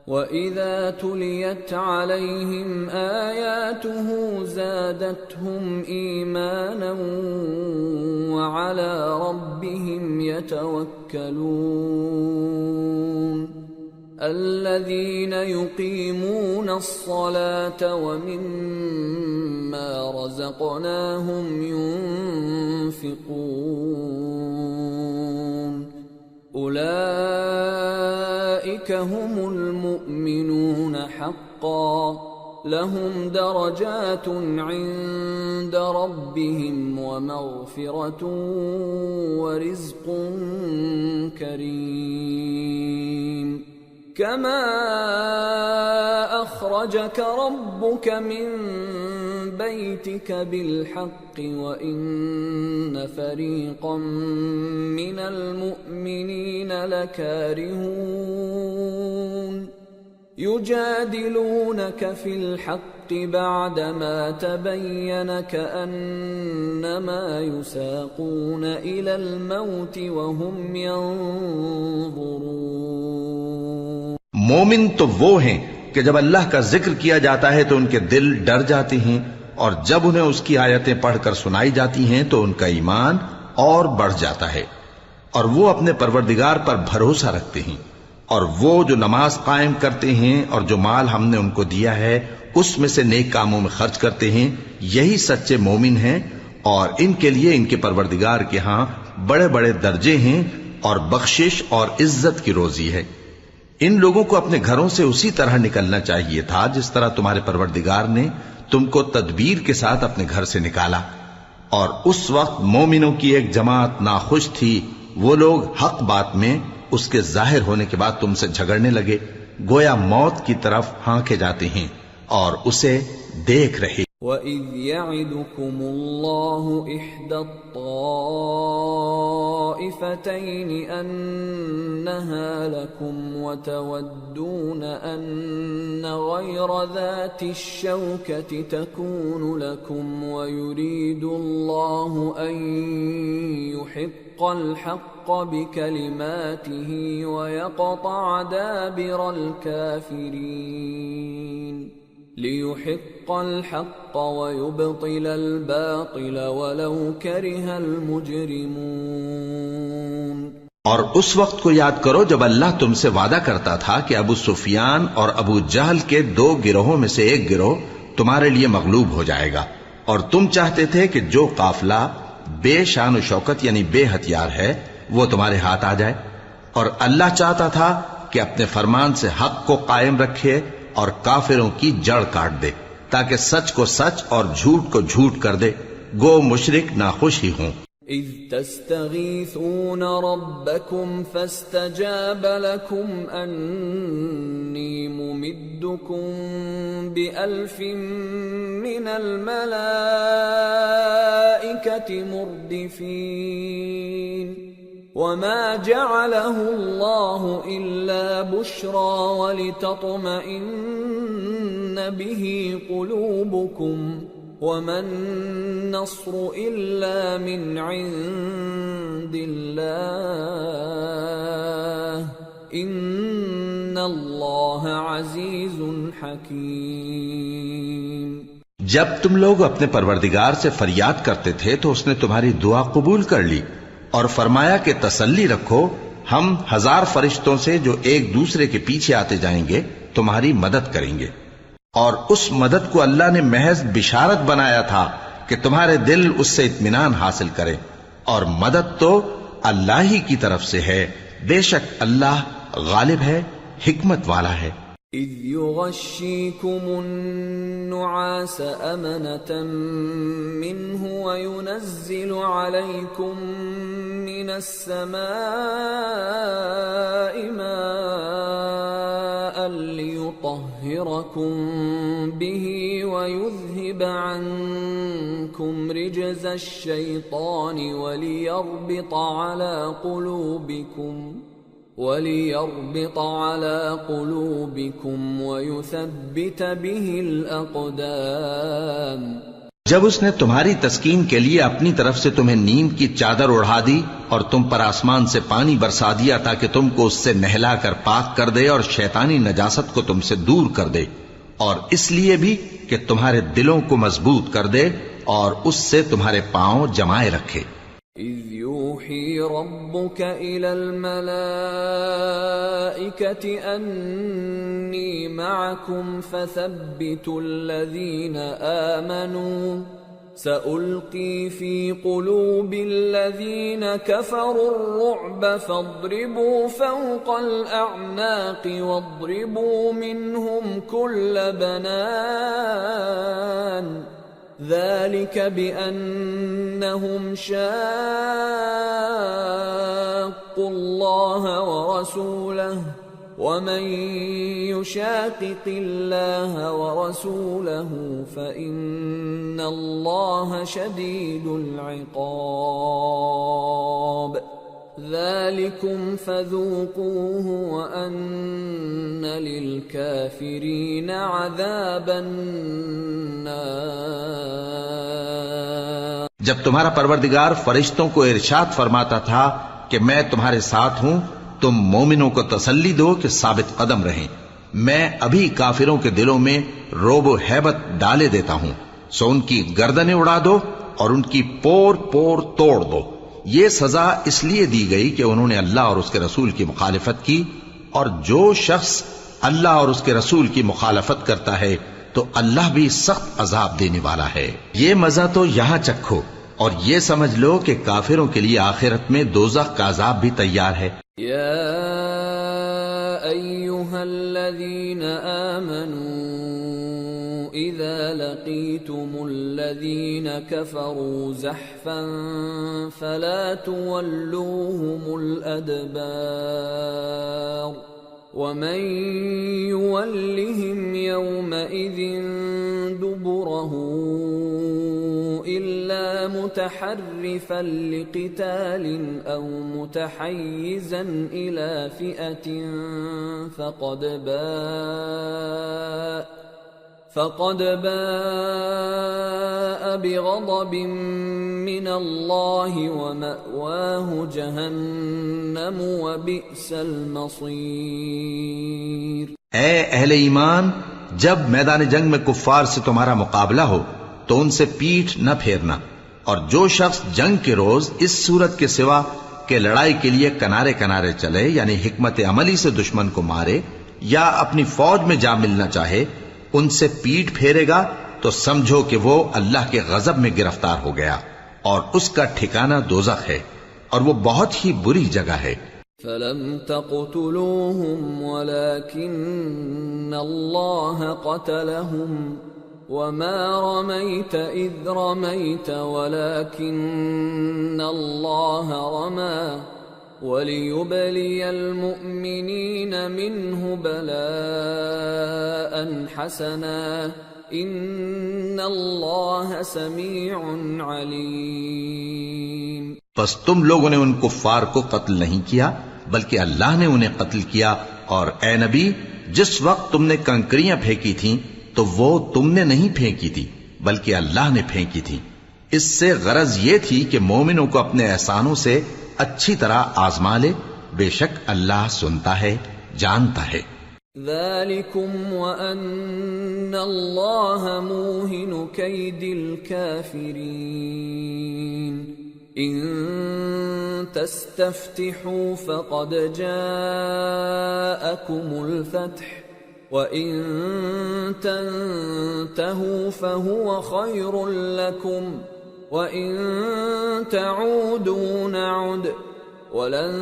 وَإِذَا تُلِيَتْ عَلَيْهِمْ آيَاتُهُ زَادَتْهُمْ إِيمَانًا وَعَلَى رَبِّهِمْ يَتَوَكَّلُونَ الَّذِينَ يُقِيمُونَ الصَّلَاةَ وَمِمَّا رَزَقْنَاهُمْ يُنْفِقُونَ أولئك هم المؤمنون حقا لهم درجات عند ربهم ومغفرة ورزق كريم كما أخرجك ربك من بيتك بالحق وإن فريقا من المؤمنين لكارهون يجادلونك في الحق بعدما تبين كأنما يساقون إلى الموت وهم ينظرون. مومن تو وہ ہیں کہ جب اللہ کا ذکر کیا جاتا ہے تو ان کے دل ڈر جاتے ہیں، اور جب انہیں اس کی آیتیں پڑھ کر سنائی جاتی ہیں تو ان کا ایمان اور بڑھ جاتا ہے، اور وہ اپنے پروردگار پر بھروسہ رکھتے ہیں، اور وہ جو نماز قائم کرتے ہیں اور جو مال ہم نے ان کو دیا ہے اس میں سے نیک کاموں میں خرچ کرتے ہیں، یہی سچے مومن ہیں، اور ان کے لیے ان کے پروردگار کے ہاں بڑے بڑے درجے ہیں اور بخشش اور عزت کی روزی ہے. ان لوگوں کو اپنے گھروں سے اسی طرح نکلنا چاہیے تھا جس طرح تمہارے پروردگار نے تم کو تدبیر کے ساتھ اپنے گھر سے نکالا. اور اس وقت مومنوں کی ایک جماعت ناخوش تھی، وہ لوگ حق بات میں اس کے ظاہر ہونے کے بعد تم سے جھگڑنے لگے، گویا موت کی طرف ہانکے جاتے ہیں اور اسے دیکھ رہے. وَإِذْ يَعِدُكُمُ اللَّهُ إِحْدَى الطَّائِفَتَيْنِ أَنَّهَا لَكُمْ وَتَوَدُّونَ أَنَّ غَيْرَ ذَاتِ الشَّوْكَةِ تَكُونُ لَكُمْ وَيُرِيدُ اللَّهُ أَن يُحِقَّ الْحَقَّ بِكَلِمَاتِهِ وَيَقْطَعَ دَابِرَ الْكَافِرِينَ لِيُحِقَّ الْحَقَّ وَيُبْطِلَ الْبَاطِلَ وَلَوْ كَرِهَ الْمُجْرِمُونَ. اور اس وقت کو یاد کرو جب اللہ تم سے وعدہ کرتا تھا کہ ابو سفیان اور ابو جہل کے دو گروہوں میں سے ایک گروہ تمہارے لیے مغلوب ہو جائے گا، اور تم چاہتے تھے کہ جو قافلہ بے شان و شوکت یعنی بے ہتھیار ہے وہ تمہارے ہاتھ آ جائے، اور اللہ چاہتا تھا کہ اپنے فرمان سے حق کو قائم رکھے اور کافروں کی جڑ کاٹ دے، تاکہ سچ کو سچ اور جھوٹ کو جھوٹ کر دے، گو مشرک ناخوش ہی ہوں. اذ تستغیثون ربکم فاستجاب لکم انی ممدکم بألف من الملائکة مردفین وما جعله الله إلا بشرى ولتطمئن به قلوبكم وما النصر إلا من عند الله إن الله عزيز حكيم. جب تم لوگ اپنے پروردگار سے فریاد کرتے تھے تو اس نے تمہاری دعا قبول کر لی اور فرمایا کہ تسلی رکھو، ہم 1000 فرشتوں سے جو ایک دوسرے کے پیچھے آتے جائیں گے تمہاری مدد کریں گے. اور اس مدد کو اللہ نے محض بشارت بنایا تھا کہ تمہارے دل اس سے اطمینان حاصل کرے، اور مدد تو اللہ ہی کی طرف سے ہے، بے شک اللہ غالب ہے، حکمت والا ہے. اذ يغشيكم النعاس أمنة منه وينزل عليكم من السماء ماء ليطهركم به ويذهب عنكم رجز الشيطان وليربط على قلوبكم وَلِيَرْبِطَ عَلَى قُلُوبِكُمْ وَيُثَبِّتَ بِهِ الْأَقْدَامَ۔ جب اس نے تمہاری تسکین کے لیے اپنی طرف سے تمہیں نیند کی چادر اڑھا دی اور تم پر آسمان سے پانی برسا دیا تاکہ تم کو اس سے نہلا کر پاک کر دے اور شیطانی نجاست کو تم سے دور کر دے، اور اس لیے بھی کہ تمہارے دلوں کو مضبوط کر دے اور اس سے تمہارے پاؤں جمائے رکھے۔ إِذْ يُوحِي رَبُّكَ إِلَى الْمَلَائِكَةِ أَنِّي مَعَكُمْ فَثَبِّتُوا الَّذِينَ آمَنُوا سَأُلْقِي فِي قُلُوبِ الَّذِينَ كَفَرُوا الرُّعْبَ فَاضْرِبُوا فَوْقَ الْأَعْنَاقِ وَاضْرِبُوا مِنْهُمْ كُلَّ بَنَانٍ ذَلِكَ بِأَنَّهُمْ شَاقُّوا اللَّهَ وَرَسُولَهُ وَمَن يُشَاقِقِ اللَّهَ وَرَسُولَهُ فَإِنَّ اللَّهَ شَدِيدُ الْعِقَابِ ذَلِكُمْ فَذُوقُوهُ وَأَنَّ لِلْكَافِرِينَ عَذَابَ النَّارِ۔ جب تمہارا پروردگار فرشتوں کو ارشاد فرماتا تھا کہ میں تمہارے ساتھ ہوں، تم مومنوں کو تسلی دو کہ ثابت قدم رہیں، میں ابھی کافروں کے دلوں میں رعب و ہیبت ڈالے دیتا ہوں، سو ان کی گردنیں اڑا دو اور ان کی پور پور توڑ دو۔ یہ سزا اس لیے دی گئی کہ انہوں نے اللہ اور اس کے رسول کی مخالفت کی، اور جو شخص اللہ اور اس کے رسول کی مخالفت کرتا ہے تو اللہ بھی سخت عذاب دینے والا ہے۔ یہ مزہ تو یہاں چکھو اور یہ سمجھ لو کہ کافروں کے لیے آخرت میں دوزخ کا عذاب بھی تیار ہے۔ یا ایھا الذین آمنوا اذا لقیتم الذین کفروا زحفا فلا تولوهم الادبار ومن يولهم يومئذ دبره إلا متحرفا لقتال أو متحيزا إلى فئة فقد باء بغضب من الله ومأواه جهنم وبئس المصير۔ اے اہل ایمان، جب میدان جنگ میں کفار سے تمہارا مقابلہ ہو تو ان سے پیٹھ نہ پھیرنا، اور جو شخص جنگ کے روز اس صورت کے سوا کہ لڑائی کے لیے کنارے کنارے چلے، یعنی حکمت عملی سے دشمن کو مارے یا اپنی فوج میں جا ملنا چاہے، ان سے پیٹ پھیرے گا تو سمجھو کہ وہ اللہ کے غضب میں گرفتار ہو گیا، اور اس کا ٹھکانہ دوزخ ہے، اور وہ بہت ہی بری جگہ ہے۔ فَلَمْ تَقْتُلُوهُمْ وَلَكِنَّ اللَّهَ قَتَلَهُمْ وَمَا رَمَيْتَ إِذْ رَمَيْتَ وَلَكِنَّ اللَّهَ رَمَى وَلِيُبْلِيَ الْمُؤْمِنِينَ مِنْهُ بَلَاءً حَسَنًا إِنَّ اللَّهَ سَمِيعٌ عَلِيمٌ۔ پس تم لوگوں نے ان کفار کو قتل نہیں کیا بلکہ اللہ نے انہیں قتل کیا، اور اے نبی، جس وقت تم نے کنکریاں پھینکی تھیں تو وہ تم نے نہیں پھینکی تھی بلکہ اللہ نے پھینکی تھی۔ اس سے غرض یہ تھی کہ مومنوں کو اپنے احسانوں سے اچھی طرح آزما لے، بے شک اللہ سنتا ہے، جانتا ہے۔ ذَلِكُمْ وَأَنَّ اللَّهَ مُوهِنُ كَيْدِ الْكَافِرِينَ۔ إِن تَسْتَفْتِحُوا فَقَدْ جَاءَكُمُ الْفَتْحُ وَإِن تَنْتَهُوا فَهُوَ خَيْرٌ لَكُمْ وَإِن تَعُودُوا نَعُدْ وَلَن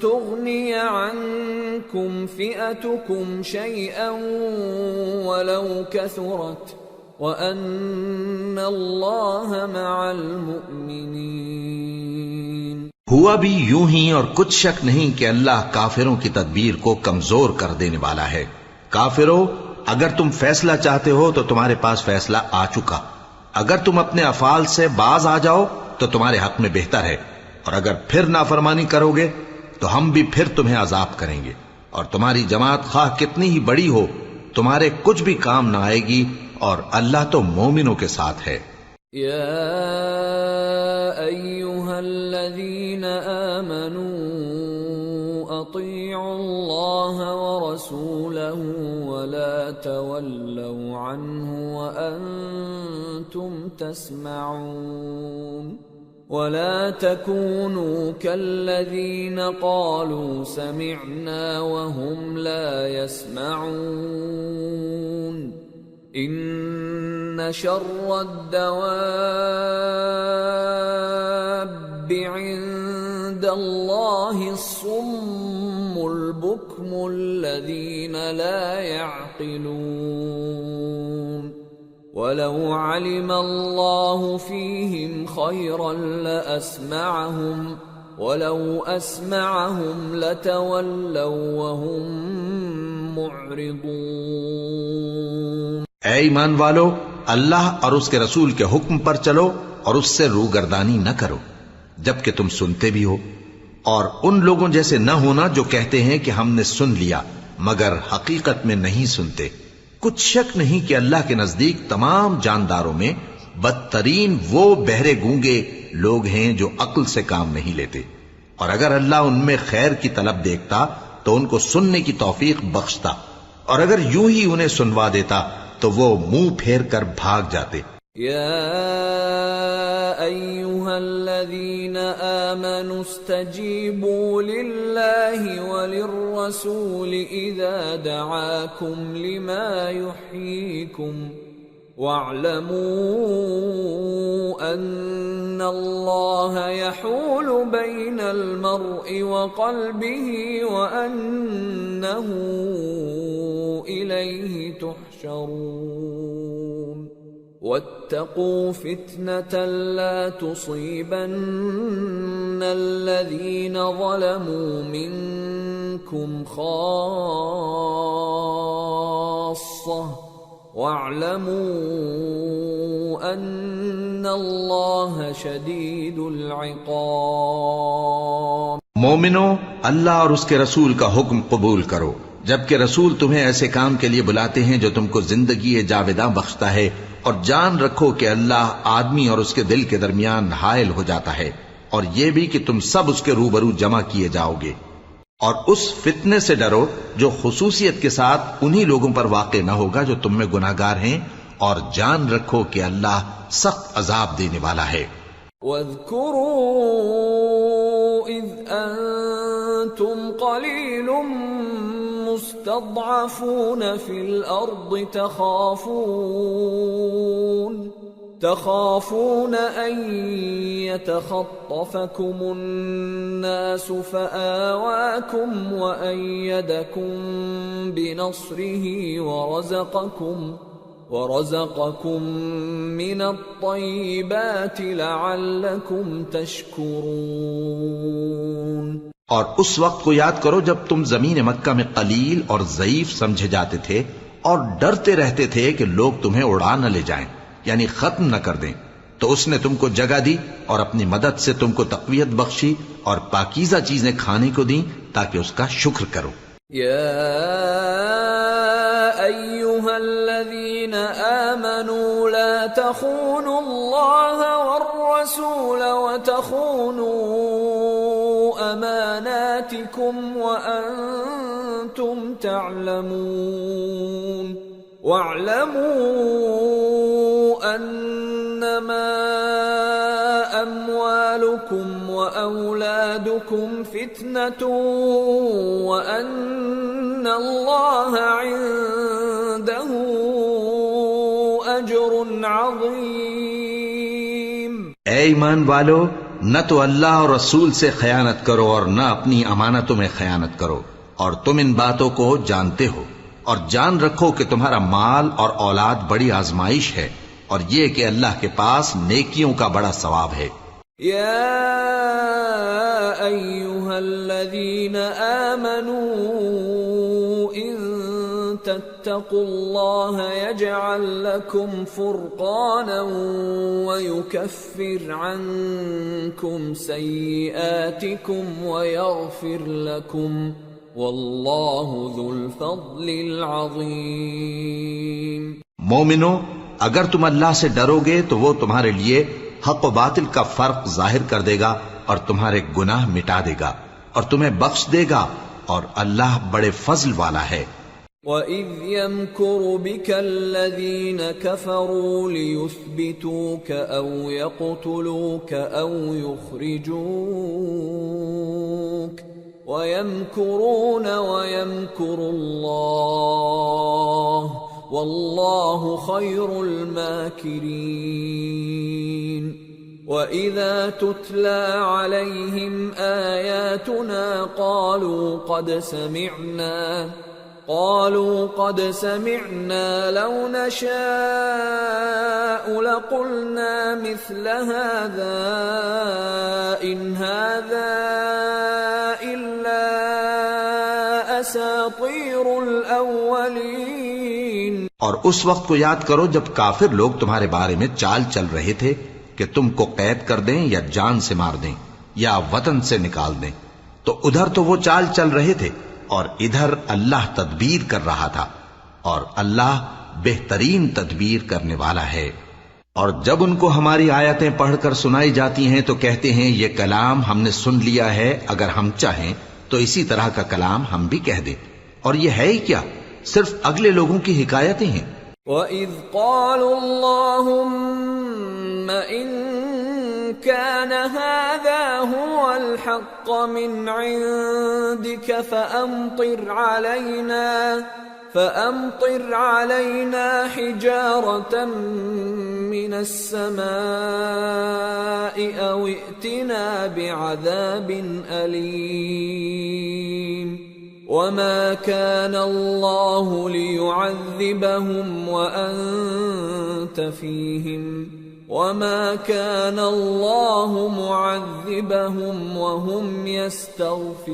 تُغْنِيَ عَنكُمْ فِئَتُكُمْ شَيْئًا وَلَوْ كَثُرَتْ وَأَنَّ اللَّهَ مَعَ الْمُؤْمِنِينَ۔ ہوا بھی یوں ہی، اور کچھ شک نہیں کہ اللہ کافروں کی تدبیر کو کمزور کر دینے والا ہے۔ کافروں، اگر تم فیصلہ چاہتے ہو تو تمہارے پاس فیصلہ آ چکا، اگر تم اپنے افعال سے باز آ جاؤ تو تمہارے حق میں بہتر ہے، اور اگر پھر نافرمانی کرو گے تو ہم بھی پھر تمہیں عذاب کریں گے، اور تمہاری جماعت خواہ کتنی ہی بڑی ہو تمہارے کچھ بھی کام نہ آئے گی، اور اللہ تو مومنوں کے ساتھ ہے۔ یا ایھا الذین آمنوا اطیعوا اللہ ورسولہ ولا تولوا عنہ وانتم تسمعون ولا تكونوا كالذين قالوا سمعنا وهم لا يسمعون ان شر الدواب عند الله الصم البكم الذين لا يعقلون وَلَوْ عَلِمَ اللَّهُ فِيهِمْ خَيْرًا لَأَسْمَعَهُمْ وَلَوْ أَسْمَعَهُمْ لَتَوَلَّوْا وَهُمْ مُعْرِضُونَ۔ اے ایمان والو، اللہ اور اس کے رسول کے حکم پر چلو اور اس سے روگردانی نہ کرو جبکہ تم سنتے بھی ہو، اور ان لوگوں جیسے نہ ہونا جو کہتے ہیں کہ ہم نے سن لیا مگر حقیقت میں نہیں سنتے۔ کچھ شک نہیں کہ اللہ کے نزدیک تمام جانداروں میں بدترین وہ بہرے گونگے لوگ ہیں جو عقل سے کام نہیں لیتے، اور اگر اللہ ان میں خیر کی طلب دیکھتا تو ان کو سننے کی توفیق بخشتا، اور اگر یوں ہی انہیں سنوا دیتا تو وہ منہ پھیر کر بھاگ جاتے۔ یا ایھا الذین آمنوا استجیبوا للہ وللرسول اذا دعاکم لما یحییکم واعلموا ان اللہ یحول بین المرء وقلبہ وانہ الیہ تحشرون واتقوا فتنة لا تصيبن الذين ظلموا منكم خاصة واعلموا أن الله شديد العقاب۔ مومنوں، اللہ اور اس کے رسول کا حکم قبول کرو جبکہ رسول تمہیں ایسے کام کے لیے بلاتے ہیں جو تم کو زندگی جاوداں بخشتا ہے، اور جان رکھو کہ اللہ آدمی اور اس کے دل کے درمیان حائل ہو جاتا ہے، اور یہ بھی کہ تم سب اس کے روبرو جمع کیے جاؤ گے، اور اس فتنے سے ڈرو جو خصوصیت کے ساتھ انہی لوگوں پر واقع نہ ہوگا جو تم میں گناہگار ہیں، اور جان رکھو کہ اللہ سخت عذاب دینے والا ہے۔ وَاذْكُرُوا إِذْ أَنْتُمْ قَلِيلٌ مستضعفون في الأرض تخافون أن يتخطفكم الناس فآواكم وأيدكم بنصره ورزقكم من الطيبات لعلكم تشكرون۔ اور اس وقت کو یاد کرو جب تم زمین مکہ میں قلیل اور ضعیف سمجھے جاتے تھے اور ڈرتے رہتے تھے کہ لوگ تمہیں اڑا نہ لے جائیں، یعنی ختم نہ کر دیں، تو اس نے تم کو جگہ دی اور اپنی مدد سے تم کو تقویت بخشی اور پاکیزہ چیزیں کھانے کو دیں تاکہ اس کا شکر کرو۔ یا ایھا الذین آمنوا لا تخونوا اللہ والرسول وتخونوا اماناتکم وانتم تعلمون واعلموا انما اموالکم واولادکم فتنة وان اللہ عنده اجر عظیم۔ اے ایمان والو، نہ تو اللہ اور رسول سے خیانت کرو اور نہ اپنی امانتوں میں خیانت کرو، اور تم ان باتوں کو جانتے ہو، اور جان رکھو کہ تمہارا مال اور اولاد بڑی آزمائش ہے، اور یہ کہ اللہ کے پاس نیکیوں کا بڑا ثواب ہے۔ یا ایھا الذین آمنوا ان تتقوا الله يجعل لكم فرقانا ويكفر عنكم سيئاتكم ويغفر لكم والله ذو الفضل العظيم۔ مومنو، اگر تم اللہ سے ڈرو گے تو وہ تمہارے لیے حق و باطل کا فرق ظاہر کر دے گا اور تمہارے گناہ مٹا دے گا اور تمہیں بخش دے گا، اور اللہ بڑے فضل والا ہے۔ وَإِذْ يَمْكُرُ بِكَ الَّذِينَ كَفَرُوا لِيُثْبِتُوكَ أَوْ يَقْتُلُوكَ أَوْ يُخْرِجُوكَ وَيَمْكُرُونَ وَيَمْكُرُ اللَّهُ وَاللَّهُ خَيْرُ الْمَاكِرِينَ۔ وَإِذَا تُتْلَى عَلَيْهِمْ آيَاتُنَا قالوا قد سمعنا لو نشاء لقلنا مثل هذا إن هذا إلا أساطير الأولين۔ اور اس وقت کو یاد کرو جب کافر لوگ تمہارے بارے میں چال چل رہے تھے کہ تم کو قید کر دیں یا جان سے مار دیں یا وطن سے نکال دیں، تو ادھر تو وہ چال چل رہے تھے اور ادھر اللہ تدبیر کر رہا تھا، اور اللہ بہترین تدبیر کرنے والا ہے۔ اور جب ان کو ہماری آیتیں پڑھ کر سنائی جاتی ہیں تو کہتے ہیں یہ کلام ہم نے سن لیا ہے، اگر ہم چاہیں تو اسی طرح کا کلام ہم بھی کہہ دیں، اور یہ ہے ہی کیا، صرف اگلے لوگوں کی حکایتیں ہیں۔ وَإِذْ قَالُوا اللَّهُمَّ إِن كَانَ هَذَا هُوَ الْحَقَّ مِنْ عِندِكَ فَأَمْطِرْ عَلَيْنَا حِجَارَةً مِّنَ السَّمَاءِ أَوْ ائْتِنَا بِعَذَابٍ أَلِيمٍ۔ وَمَا كَانَ اللَّهُ لِيُعَذِّبَهُمْ وَأَنْتَ فِيهِمْ وَمَا كَانَ اللَّهُ مُعَذِّبَهُمْ وَهُمْ يَسْتَغْفِرُونَ۔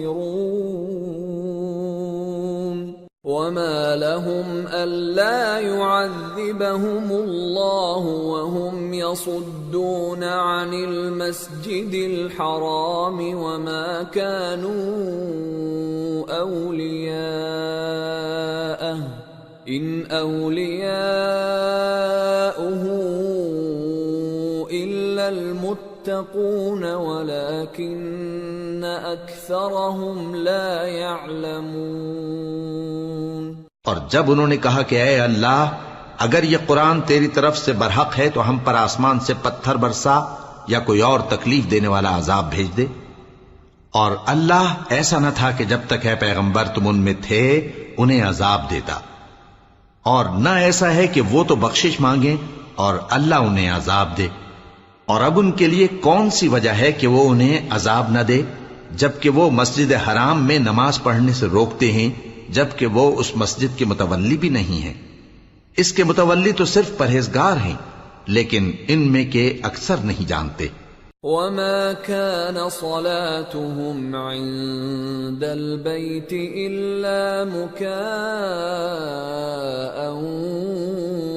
وَمَا لَهُمْ أَلَّا يُعَذِّبَهُمُ اللَّهُ وَهُمْ يَصُدُّونَ عَنِ الْمَسْجِدِ الْحَرَامِ وَمَا كَانُوا أَوْلِيَاءَهُ إِنْ أَوْلِيَاؤُهُ إِلَّا الْمُتَّقُونَ وَلَكِنَّ أَكْثَرَهُمْ لَا يَعْلَمُونَ۔ اور جب انہوں نے کہا کہ اے اللہ، اگر یہ قرآن تیری طرف سے برحق ہے تو ہم پر آسمان سے پتھر برسا یا کوئی اور تکلیف دینے والا عذاب بھیج دے، اور اللہ ایسا نہ تھا کہ جب تک ہے پیغمبر تم ان میں تھے انہیں عذاب دیتا، اور نہ ایسا ہے کہ وہ تو بخشش مانگیں اور اللہ انہیں عذاب دے۔ اور اب ان کے لیے کون سی وجہ ہے کہ وہ انہیں عذاب نہ دے، جبکہ وہ مسجد حرام میں نماز پڑھنے سے روکتے ہیں، جبکہ وہ اس مسجد کے متولی بھی نہیں ہیں۔ اس کے متولی تو صرف پرہیزگار ہیں، لیکن ان میں کے اکثر نہیں جانتے۔ وَمَا كَانَ صَلَاتُهُمْ عِندَ الْبَيْتِ إِلَّا مُكَاءً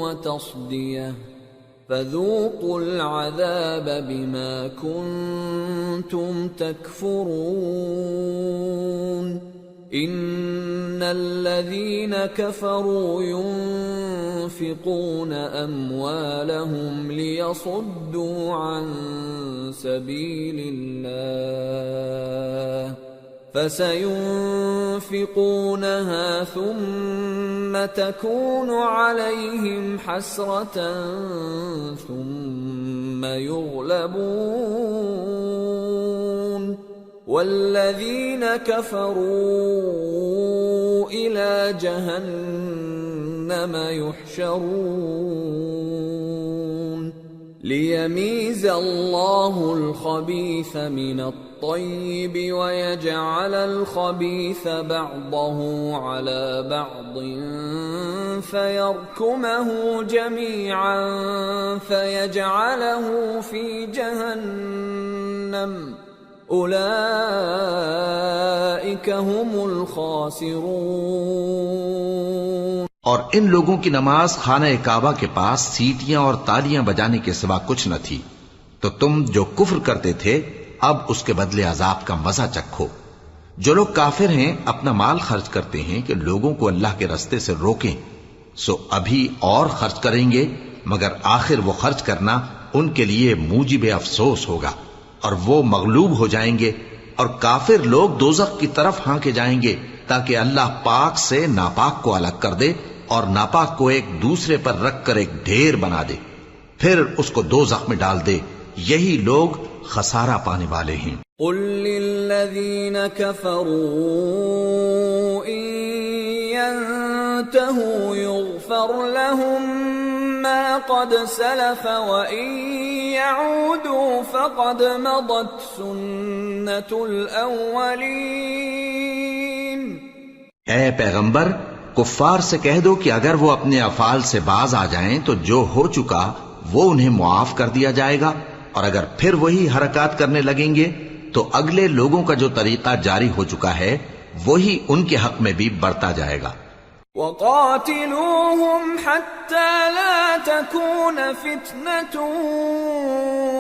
وَتَصْدِيَةً فَذُوقُوا الْعَذَابَ بِمَا كُنتُمْ تَكْفُرُونَ۔ إِنَّ الَّذِينَ كَفَرُوا يُنْفِقُونَ أَمْوَالَهُمْ لِيَصُدُّوا عَنْ سَبِيلِ اللَّهِ فَسَيُنْفِقُونَهَا ثُمَّ تَكُونُ عَلَيْهِمْ حَسْرَةً ثُمَّ يُغْلَبُونَ وَالَّذِينَ كَفَرُوا إِلَى جَهَنَّمَ يُحْشَرُونَ لِيَمِيزَ اللَّهُ الْخَبِيثَ مِنَ الطَّيِّبِ وَيَجْعَلَ الْخَبِيثَ بَعْضَهُ عَلَى بَعْضٍ فَيَرْكُمَهُ جَمِيعًا فَيَجْعَلَهُ فِي جَهَنَّمَ أُولَئِكَ هُمُ الْخَاسِرُونَ۔ اور ان لوگوں کی نماز خانہ کعبہ کے پاس سیٹیاں اور تالیاں بجانے کے سوا کچھ نہ تھی، تو تم جو کفر کرتے تھے اب اس کے بدلے عذاب کا مزہ چکھو۔ جو لوگ کافر ہیں اپنا مال خرچ کرتے ہیں کہ لوگوں کو اللہ کے رستے سے روکیں، سو ابھی اور خرچ کریں گے، مگر آخر وہ خرچ کرنا ان کے لیے موجب افسوس ہوگا، اور وہ مغلوب ہو جائیں گے، اور کافر لوگ دوزخ کی طرف ہانکے جائیں گے تاکہ اللہ پاک سے ناپاک کو الگ کر دے اور ناپاک کو ایک دوسرے پر رکھ کر ایک ڈھیر بنا دے، پھر اس کو دوزخ میں ڈال دے۔ یہی لوگ خسارہ پانے والے ہیں۔ قل للذین کفروا ان ينتهوا يغفر لهم ما قد سلف وان يعودوا فقد مضت سنة الاولین۔ اے پیغمبر، کفار سے کہہ دو کہ اگر وہ اپنے افعال سے باز آ جائیں تو جو ہو چکا وہ انہیں معاف کر دیا جائے گا، اور اگر پھر وہی حرکات کرنے لگیں گے تو اگلے لوگوں کا جو طریقہ جاری ہو چکا ہے وہی ان کے حق میں بھی برتا جائے گا۔ وَقَاتِلُوهُمْ حَتَّى لَا تَكُونَ فِتْنَةٌ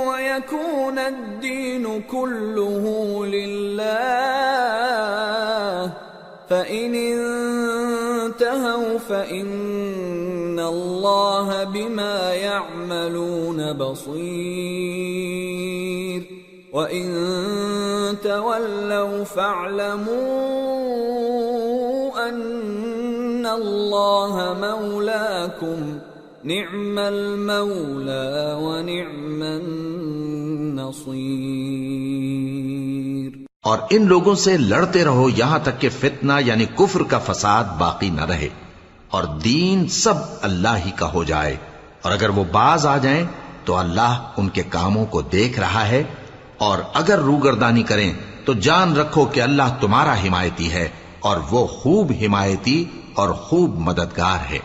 وَيَكُونَ الدِّينُ كُلُّهُ لِلَّهِ فَإِنِ انْتَهَوْا فَإِنَّ اللَّهَ بِمَا يَعْمَلُونَ بَصِيرٌ وَإِن تَوَلَّوْا فَاعْلَمُوا أَنَّ اللَّهَ مَوْلَاكُمْ نِعْمَ الْمَوْلَى وَنِعْمَ النَّصِيرُ۔ اور ان لوگوں سے لڑتے رہو یہاں تک کہ فتنہ یعنی کفر کا فساد باقی نہ رہے، اور دین سب اللہ ہی کا ہو جائے، اور اگر وہ باز آ جائیں تو اللہ ان کے کاموں کو دیکھ رہا ہے، اور اگر روگردانی کریں تو جان رکھو کہ اللہ تمہارا حمایتی ہے، اور وہ خوب حمایتی اور خوب مددگار ہے۔